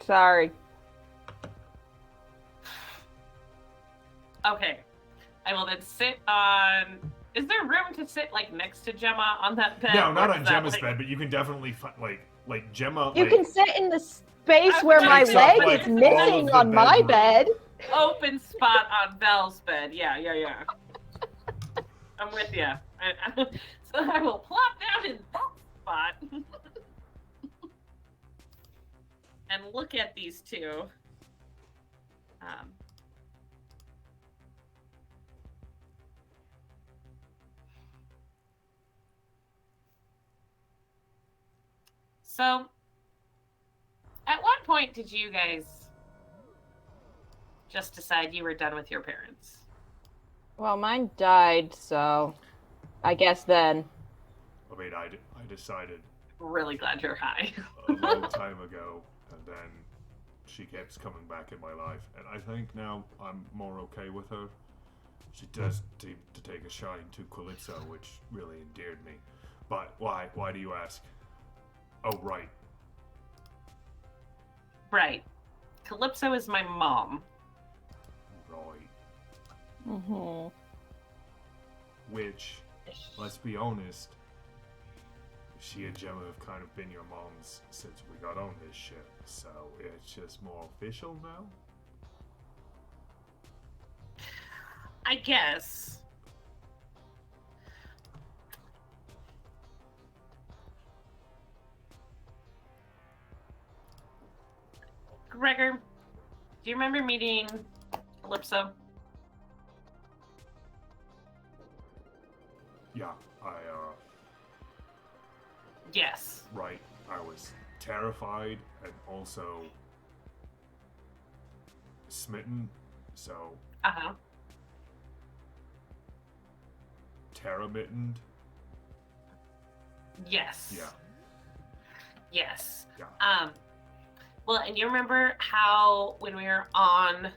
Sorry. Okay. I will then sit on... Is there room to sit, like, next to Gemma on that bed? No, not Or on is that, Gemma's like- bed, but you can definitely find, like Gemma... You like, can sit in the space where my Takes up, leg like, is all missing of the on my bedroom. bed. Open spot on Val's bed. Yeah. I'm with you. So I will plop down in that spot and look at these two. So, at what point did you guys just decide you were done with your parents? Well, mine died, so I guess then. I mean, I decided Really glad you're high. a long time ago, and then she keeps coming back in my life, and I think now I'm more okay with her. She does seem to take a shine to Calypso, which really endeared me. But why? Why do you ask? Oh, right. Right. Calypso is my mom. Right. Mm-hmm. Which, let's be honest, she and Gemma have kind of been your moms since we got on this ship, so it's just more official now? I guess. Gregor, do you remember meeting Calypso? Yeah, Yes. right. I was terrified and also smitten, so Uh-huh. terra-mittened. Yes. Yeah. Yes. Yeah. Well, and you remember how when we were on,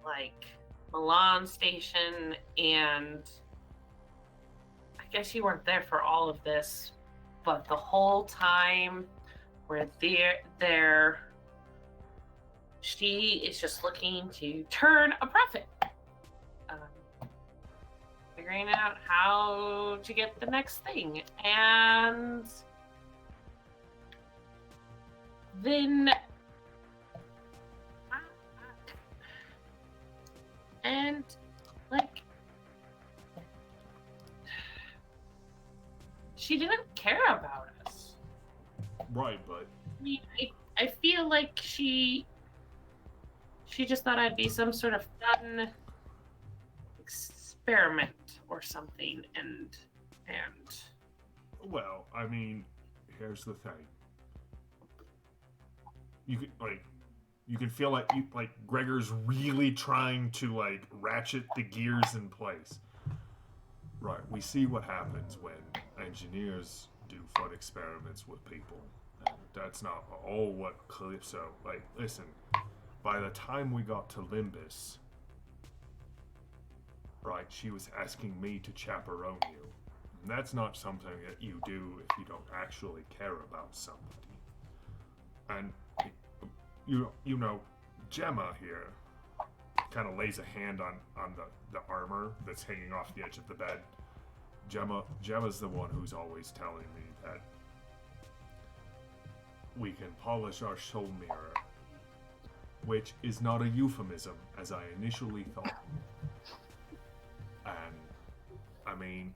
like, Milan Station, and I guess you weren't there for all of this, but the whole time we're there, she is just looking to turn a profit. Figuring out how to get the next thing. And then like she didn't care about us. Right, but I mean, I feel like she just thought I'd be some sort of fun experiment or something, and well, I mean, here's the thing. You can feel like Gregor's really trying to ratchet the gears in place. Right, we see what happens when engineers do fun experiments with people. And that's not all what Calypso, like, listen, by the time we got to Limbus, right, she was asking me to chaperone you. And that's not something that you do if you don't actually care about somebody. And, you know, Gemma here kind of lays a hand on the armor that's hanging off the edge of the bed. Gemma's the one who's always telling me that we can polish our soul mirror, which is not a euphemism as I initially thought. And I mean,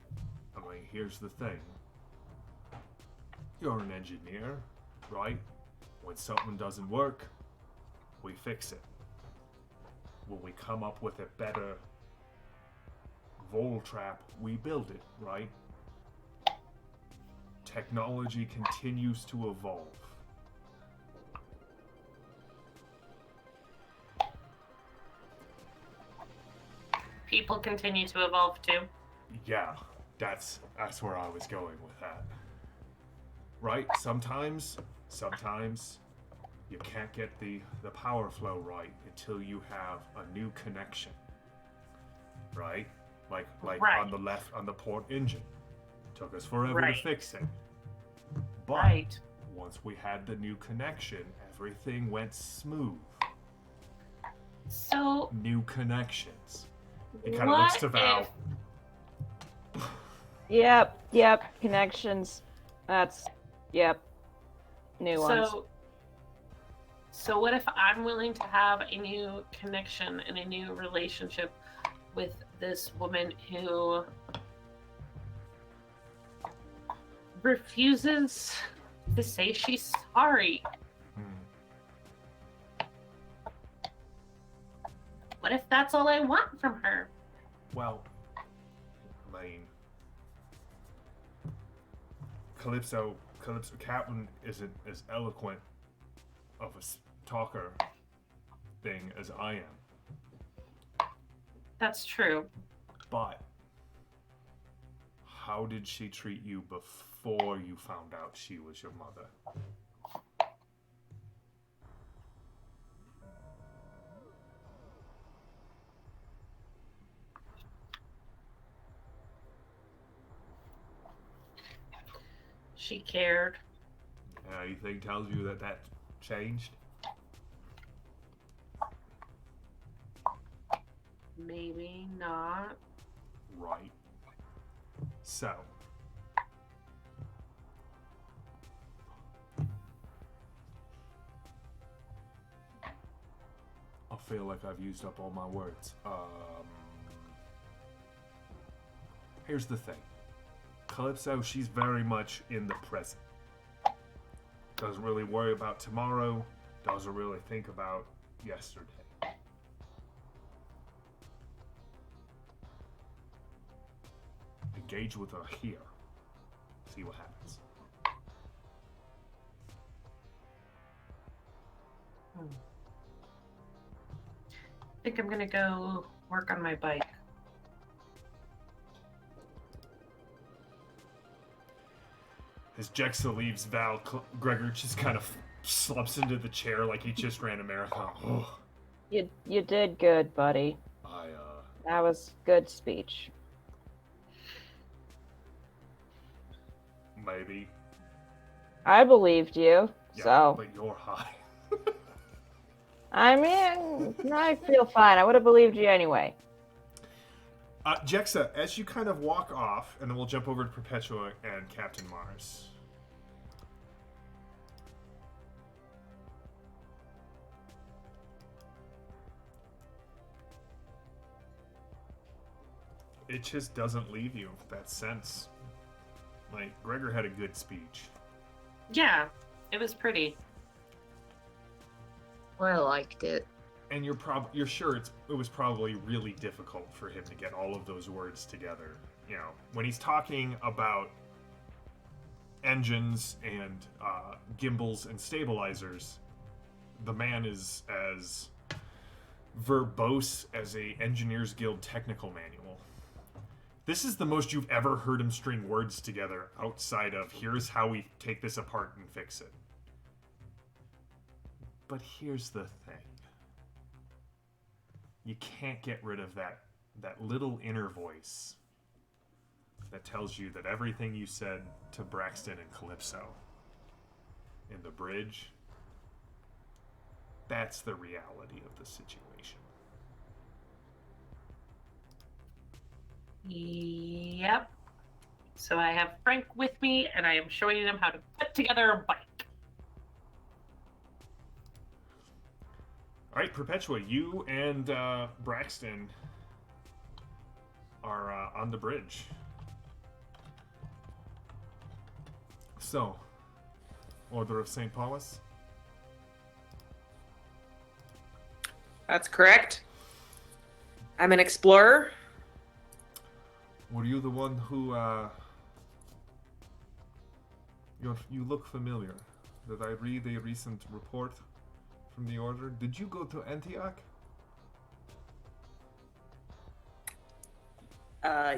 here's the thing. You're an engineer, right? When something doesn't work, we fix it. When we come up with a better vol trap, we build it, right? Technology continues to evolve. People continue to evolve too. Yeah, that's where I was going with that. Right? Sometimes you can't get the power flow right until you have a new connection. Right? Like Right. on the left on the port engine. Took us forever Right. to fix it. But Right. once we had the new connection, everything went smooth. So New connections. It kind of what looks to Val. if Yep. Connections. Yep. New ones. So what if I'm willing to have a new connection and a new relationship with this woman who refuses to say she's sorry? Hmm. What if that's all I want from her? Well, I mean, Calypso Captain isn't as eloquent of a talker thing as I am. That's true. But how did she treat you before you found out she was your mother? She cared. Anything tells you that changed? Maybe not. Right. So, I feel like I've used up all my words. Here's the thing. Calypso, she's very much in the present. Doesn't really worry about tomorrow. Doesn't really think about yesterday. Engage with her here. See what happens. I think I'm gonna go work on my bike. As Jexa leaves, Gregor just kind of slumps into the chair like he just ran a marathon. Oh, You did good, buddy. That was good speech. Maybe. I believed you. Yeah, So but you're high. I mean, I feel fine. I would have believed you anyway. Jexa, as you kind of walk off, and then we'll jump over to Perpetua and Captain Mars. It just doesn't leave you that sense. Like, Gregor had a good speech. Yeah, it was pretty. I liked it. And you're sure it was probably really difficult for him to get all of those words together. You know, when he's talking about engines and gimbals and stabilizers, the man is as verbose as a Engineers Guild technical manual. This is the most you've ever heard him string words together outside of here's how we take this apart and fix it. But here's the thing. You can't get rid of that little inner voice that tells you that everything you said to Braxton and Calypso in the bridge, that's the reality of the situation. Yep. So I have Frank with me, and I am showing him how to put together a bike. All right, Perpetua, you and Braxton are on the bridge. So, Order of St. Paulus? That's correct. I'm an explorer. Were you the one who, you look familiar. Did I read a recent report from the Order? Did you go to Antioch?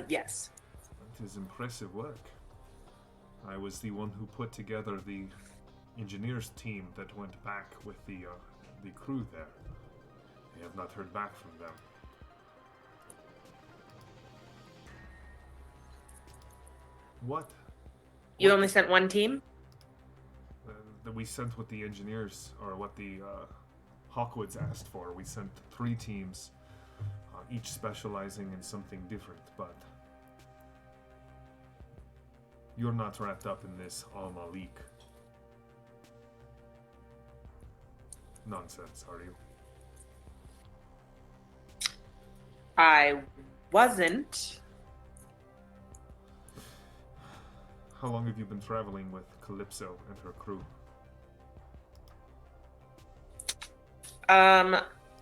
Yes. That is impressive work. I was the one who put together the engineers team that went back with the crew there. I have not heard back from them. What? You only sent one team? That we sent what the engineers, or what the Hawkwoods asked for. We sent 3 teams, each specializing in something different, but you're not wrapped up in this Al-Malik nonsense, are you? I wasn't. How long have you been traveling with Calypso and her crew?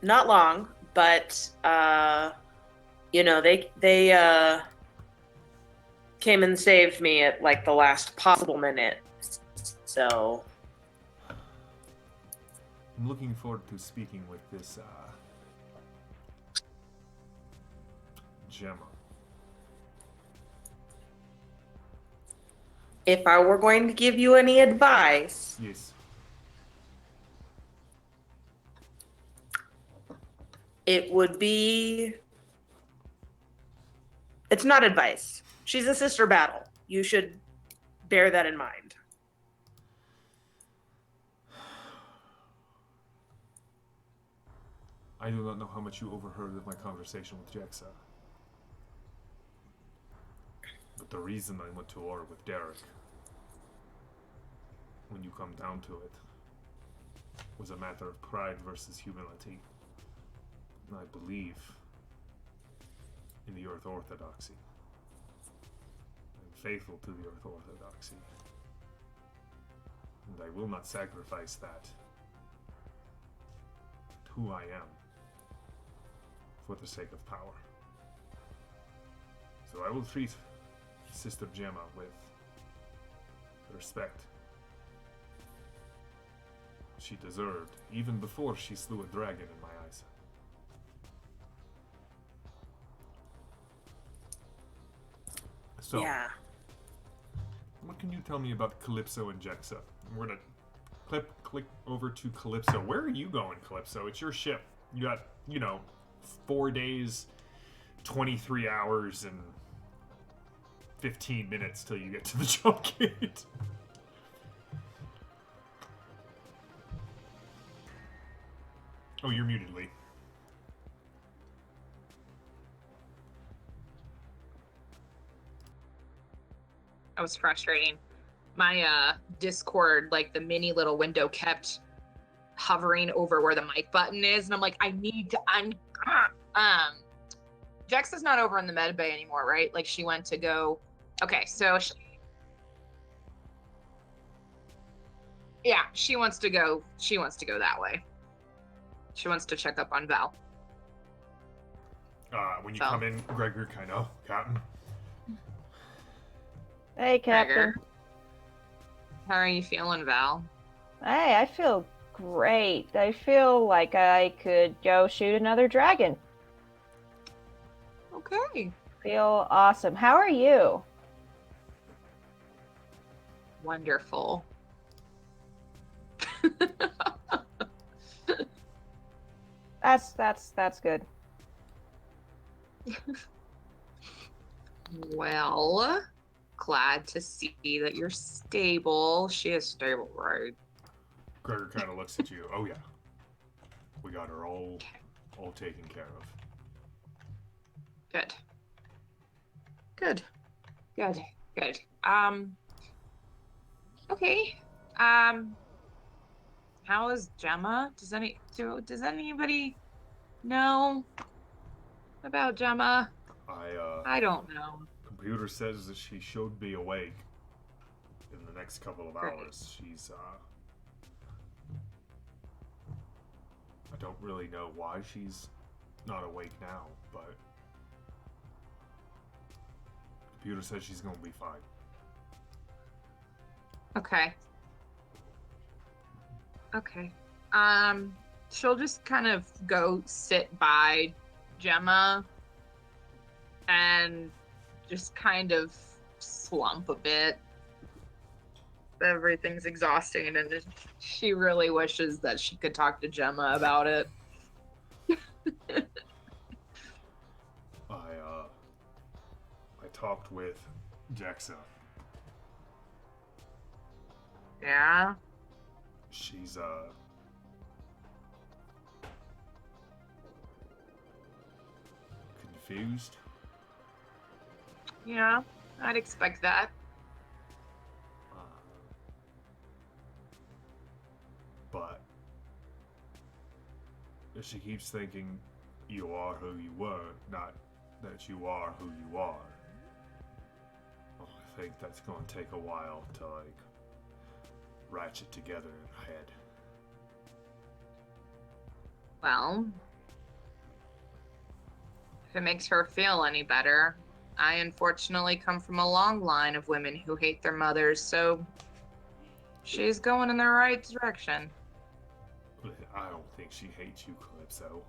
Not long, but they came and saved me at like the last possible minute. So I'm looking forward to speaking with this Gemma. if I were going to give you any advice, Yes. it would be, it's not advice. She's a sister battle. You should bear that in mind. I do not know how much you overheard of my conversation with Jexa. But the reason I went to war with Derek, when you come down to it, was a matter of pride versus humility. And I believe in the Earth Orthodoxy. I'm faithful to the Earth Orthodoxy. And I will not sacrifice that, who I am, for the sake of power. So I will treat Sister Gemma with the respect she deserved, even before she slew a dragon in my eyes. So, Yeah. what can you tell me about Calypso and Jexa? We're gonna click over to Calypso. Where are you going, Calypso? It's your ship. You got, 4 days, 23 hours, and 15 minutes till you get to the jump gate. Oh, you're muted, Lee. That was frustrating. My Discord, like the mini little window, kept hovering over where the mic button is, and I'm like, Jex is not over in the med bay anymore, right? Like she went to go. Okay, so she wants to go. She wants to go that way. She wants to check up on Val. When you come in, Gregor, Captain. Hey, Captain. Gregor. How are you feeling, Val? Hey, I feel great. I feel like I could go shoot another dragon. Okay. Feel awesome. How are you? Wonderful. That's good. Well, glad to see that you're stable. She is stable, right? Gregor kind of looks at you. Oh yeah, we got her all taken care of. Good. Good. Good. Good. Okay. How is Gemma? Does anybody know about Gemma? I don't know. Computer says that she should be awake in the next couple of Great. hours. She's I don't really know why she's not awake now, but computer says she's gonna be fine. Okay. Okay. She'll just kind of go sit by Gemma and just kind of slump a bit. Everything's exhausting, and she really wishes that she could talk to Gemma about it. I talked with Jexa. Yeah. She's confused. Yeah, I'd expect that. But she keeps thinking you are who you were, not that you are who you are. Well, I think that's going to take a while to ratchet together in her head. Well, if it makes her feel any better, I unfortunately come from a long line of women who hate their mothers, so she's going in the right direction. I don't think she hates you, Calypso.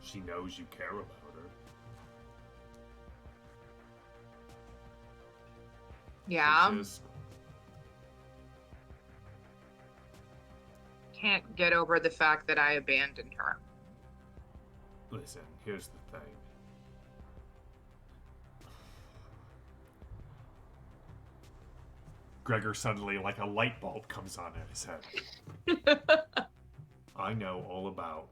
She knows you care about her. Yeah. She just Can't get over the fact that I abandoned her. listen, here's the thing. Gregor suddenly, like a light bulb, comes on in his head. I know all about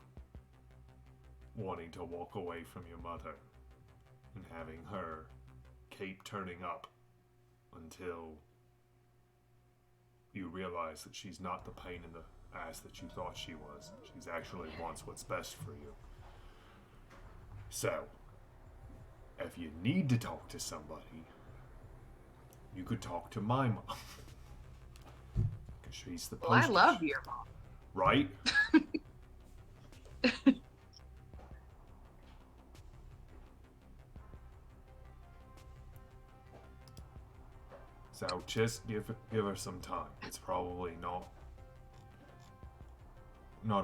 wanting to walk away from your mother and having her keep turning up until you realize that she's not the pain in the ass that you thought she was. She's actually wants what's best for you. So, if you need to talk to somebody, you could talk to my mom. Because she's the Well, I poster love your mom. Right? So just give her some time. It's probably not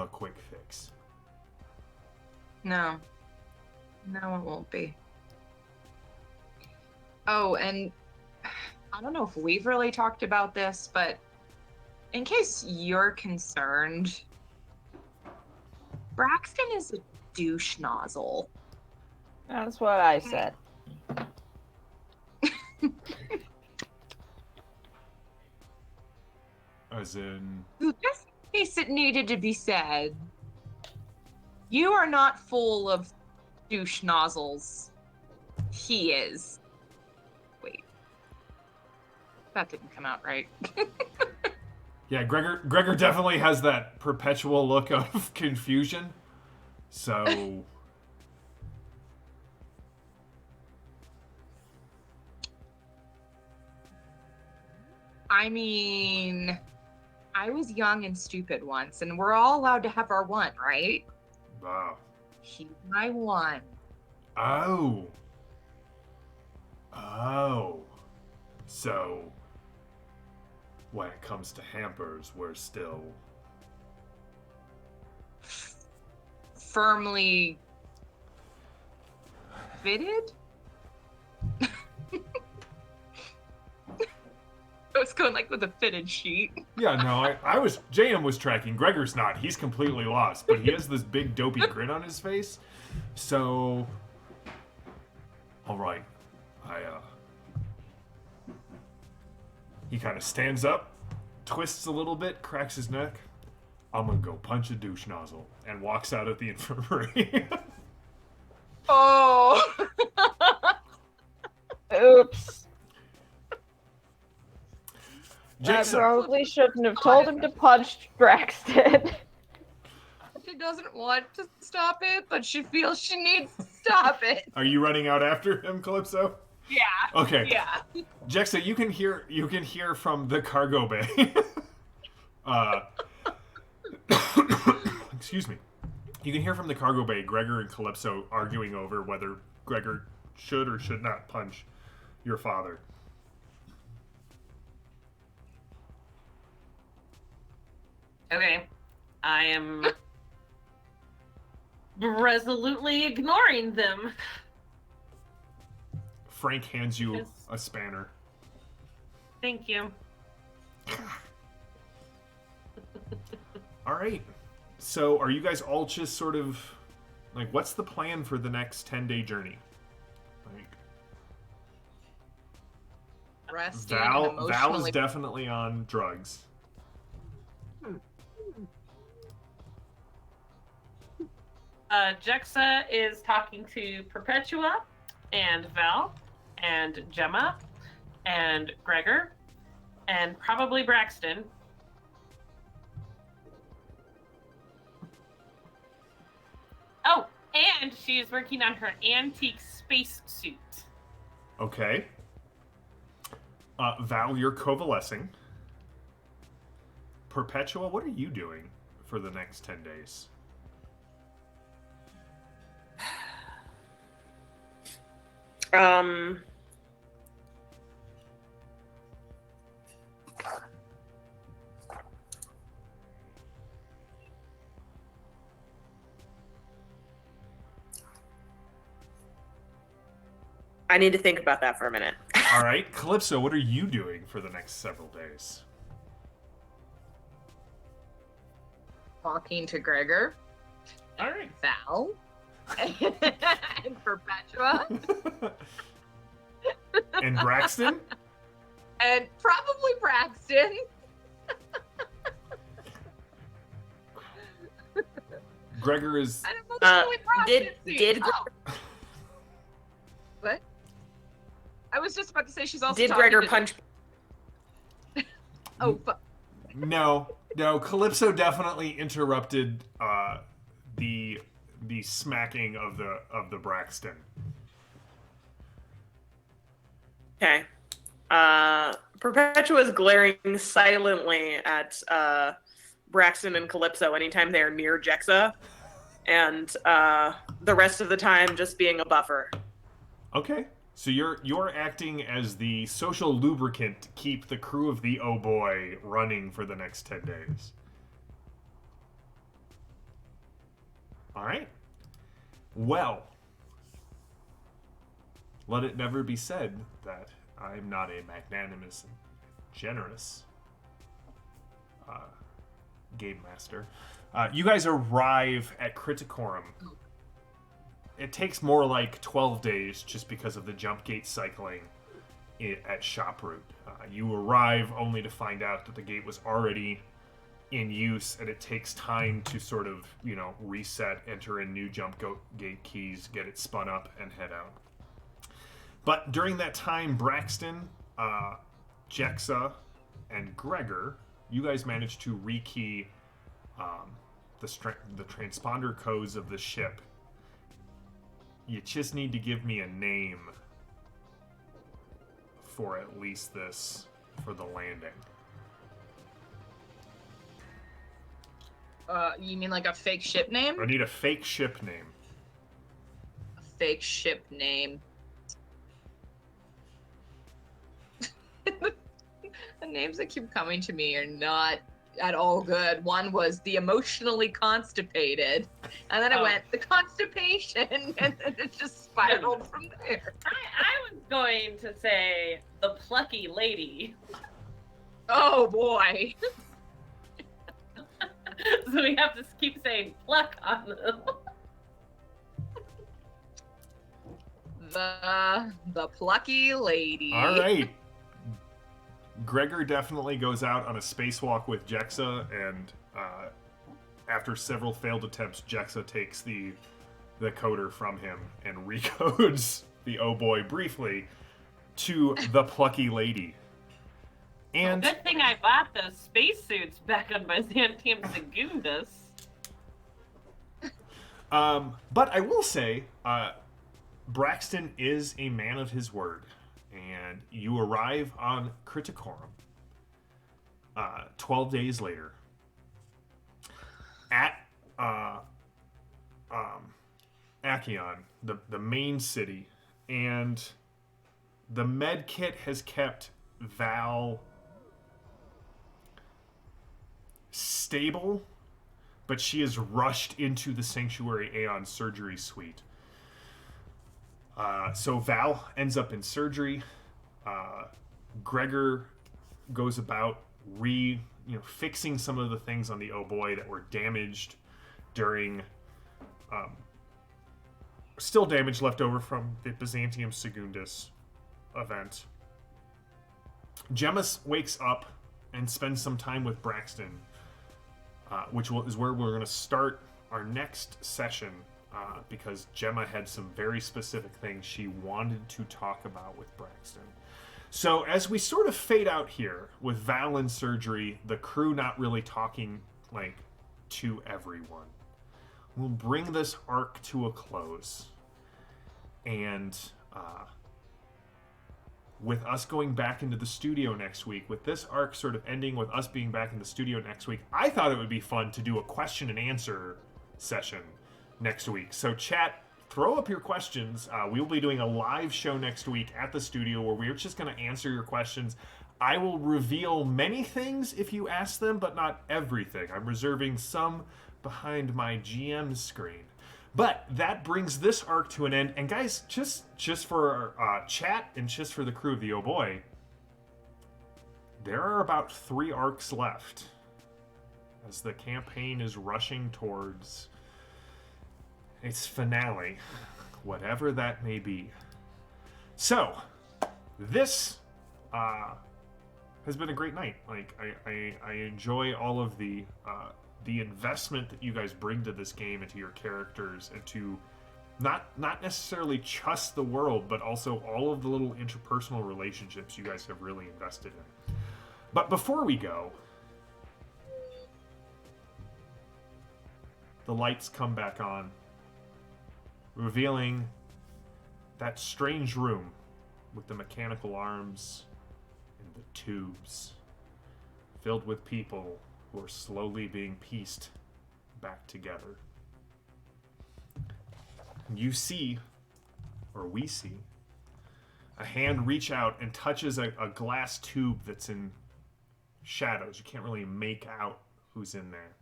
a quick fix. No. No, it won't be. Oh, and I don't know if we've really talked about this, but in case you're concerned, Braxton is a douche nozzle. That's what I said. As in, Just in case it needed to be said, you are not full of douche nozzles. He is. Wait. That didn't come out right. yeah, Gregor definitely has that perpetual look of confusion. So I mean, I was young and stupid once, and we're all allowed to have our one, right? He's my one. Oh. So when it comes to hampers, we're still firmly fitted. I was going like with a fitted sheet. Yeah, no, JM was tracking. Gregor's not. He's completely lost, but he has this big dopey grin on his face. So, all right, he kind of stands up, twists a little bit, cracks his neck. I'm gonna go punch a douche nozzle, and walks out of the infirmary. Oh. Oops. I Jackson, probably shouldn't have told him to punch Braxton. She doesn't want to stop it, but she feels she needs to stop it. are you running out after him, Calypso? Yeah. Okay. Yeah. Jexa, you can hear from the cargo bay. Excuse me. You can hear from the cargo bay Gregor and Calypso arguing over whether Gregor should or should not punch your father. Okay. I am resolutely ignoring them. Frank hands you Yes. a spanner. Thank you. All right. So, are you guys all just sort of like, what's the plan for the next 10-day journey? Like, Resting and Val is emotionally. definitely on drugs. Jexa is talking to Perpetua and Val and Gemma and Gregor and probably Braxton. Oh, and she is working on her antique space suit. Okay. Val, you're coalescing. Perpetua, what are you doing for the next 10 days? I need to think about that for a minute. All right. Calypso, what are you doing for the next several days? Talking to Gregor, All right. Val, and Perpetua, And Braxton? and probably Braxton. Gregor is... And emotionally Did Oh. What? I was just about to say she's also did talking Gregor to- punch? Oh, No. Calypso definitely interrupted the smacking of the Braxton. Okay. Perpetua is glaring silently at Braxton and Calypso anytime they are near Jexa, and the rest of the time just being a buffer. Okay. So you're acting as the social lubricant to keep the crew of the Oh Boii running for the next 10 days. All right. Well, let it never be said that I'm not a magnanimous and generous game master. You guys arrive at Criticorum. It takes more like 12 days just because of the jump gate cycling at Shoproot. You arrive only to find out that the gate was already in use, and it takes time to sort of, reset, enter in new jump gate keys, get it spun up, and head out. But during that time, Braxton, Jexa, and Gregor, you guys managed to rekey the transponder codes of the ship. You just need to give me a name for at least this, for the landing. You mean like a fake ship name? I need a fake ship name. A fake ship name. The names that keep coming to me are not at all good. One was the emotionally constipated, and then I went the constipation, and then it just spiraled from there. I was going to say the plucky lady. Oh boy. So we have to keep saying pluck on them. The plucky lady. All right. Gregor definitely goes out on a spacewalk with Jexa, and after several failed attempts, Jexa takes the coder from him and recodes the Oh Boii briefly to the plucky lady. And Good thing I bought those spacesuits back on Byzantium Secundus. but I will say, Braxton is a man of his word, and you arrive on Criticorum 12 days later at Acheon, the main city, and the med kit has kept Val stable, but she is rushed into the Sanctuary Aeon surgery suite. So Val ends up in surgery. Gregor goes about fixing some of the things on the Oh Boii that were damaged during still damage left over from the Byzantium Secundus event. Gemma wakes up and spends some time with Braxton, is where we're going to start our next session, because Gemma had some very specific things she wanted to talk about with Braxton. So as we sort of fade out here with Val in surgery, the crew not really talking to everyone, we'll bring this arc to a close. And with us going back into the studio next week, with this arc sort of ending with us being back in the studio next week, I thought it would be fun to do a question and answer session next week. So chat, throw up your questions. We will be doing a live show next week at the studio where we're just going to answer your questions. I will reveal many things if you ask them, but not everything. I'm reserving some behind my GM screen. But that brings this arc to an end. And guys, just for our chat and just for the crew of the Oh Boii, there are about 3 arcs left as the campaign is rushing towards its finale, whatever that may be. So, this has been a great night. I enjoy all of the investment that you guys bring to this game and to your characters, and to not necessarily trust the world, but also all of the little interpersonal relationships you guys have really invested in. But before we go, the lights come back on, revealing that strange room with the mechanical arms and the tubes, filled with people who are slowly being pieced back together. You see, or we see, a hand reach out and touches a glass tube that's in shadows. You can't really make out who's in there.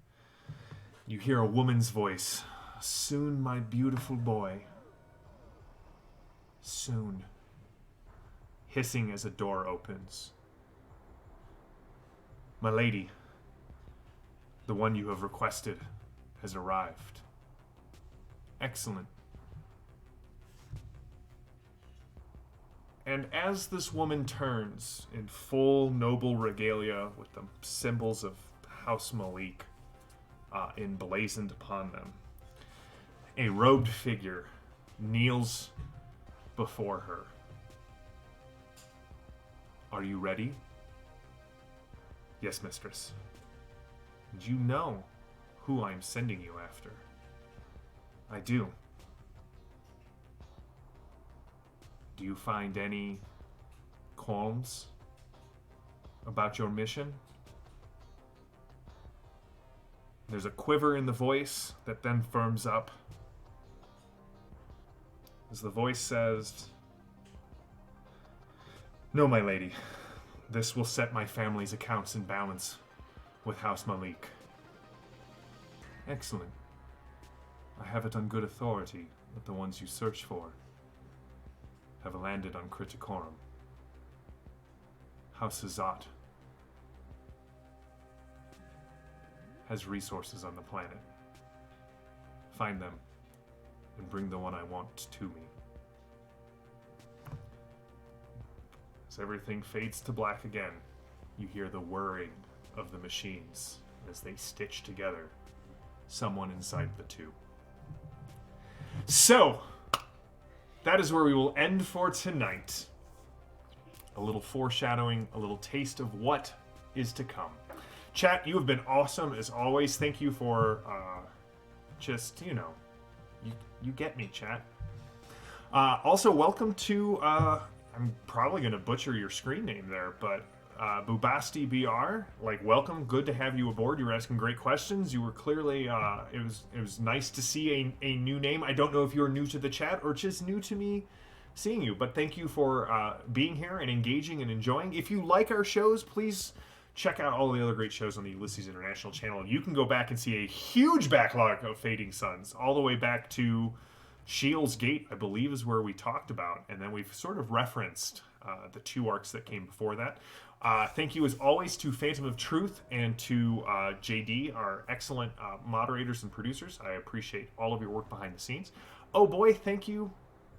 You hear a woman's voice. "Soon, my beautiful boy. Soon." Hissing as a door opens. "My lady, the one you have requested has arrived." "Excellent." And as this woman turns in full noble regalia with the symbols of House Malik emblazoned upon them, a robed figure kneels before her. "Are you ready?" "Yes, mistress." "And you know who I am sending you after?" "I do." "Do you find any qualms about your mission?" There's a quiver in the voice that then firms up as the voice says, "No, my lady. This will set my family's accounts in balance. with House Malik. Excellent. I have it on good authority that the ones you search for have landed on Criticorum. House Azat has resources on the planet. Find them and bring the one I want to me. As everything fades to black again, you hear the whirring of the machines as they stitch together someone inside the two. So, that is where we will end for tonight. A little foreshadowing, a little taste of what is to come. Chat, you have been awesome as always. Thank you for just, you get me, chat. Also, welcome to, I'm probably going to butcher your screen name there, but Bubasti BR, welcome. Good to have you aboard. You were asking great questions. You were clearly, it was nice to see a new name. I don't know if you're new to the chat or just new to me seeing you, but thank you for being here and engaging and enjoying. If you like our shows, please check out all the other great shows on the Ulysses International channel. You can go back and see a huge backlog of Fading Suns, all the way back to Shields Gate, I believe, is where we talked about, and then we've sort of referenced the 2 arcs that came before that. Thank you, as always, to Phantom of Truth and to JD, our excellent moderators and producers. I appreciate all of your work behind the scenes. Oh boy, thank you,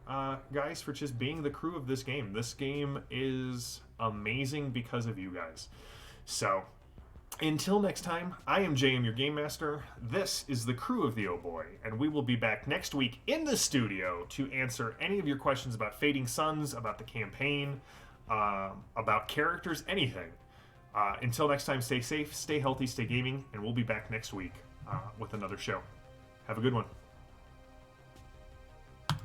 guys, for just being the crew of this game. This game is amazing because of you guys. So, until next time, I am JM, your Game Master. This is the crew of the Oh Boy, and we will be back next week in the studio to answer any of your questions about Fading Suns, about the campaign, about characters, anything. Until next time, stay safe, stay healthy, stay gaming, and we'll be back next week with another show. Have a good one.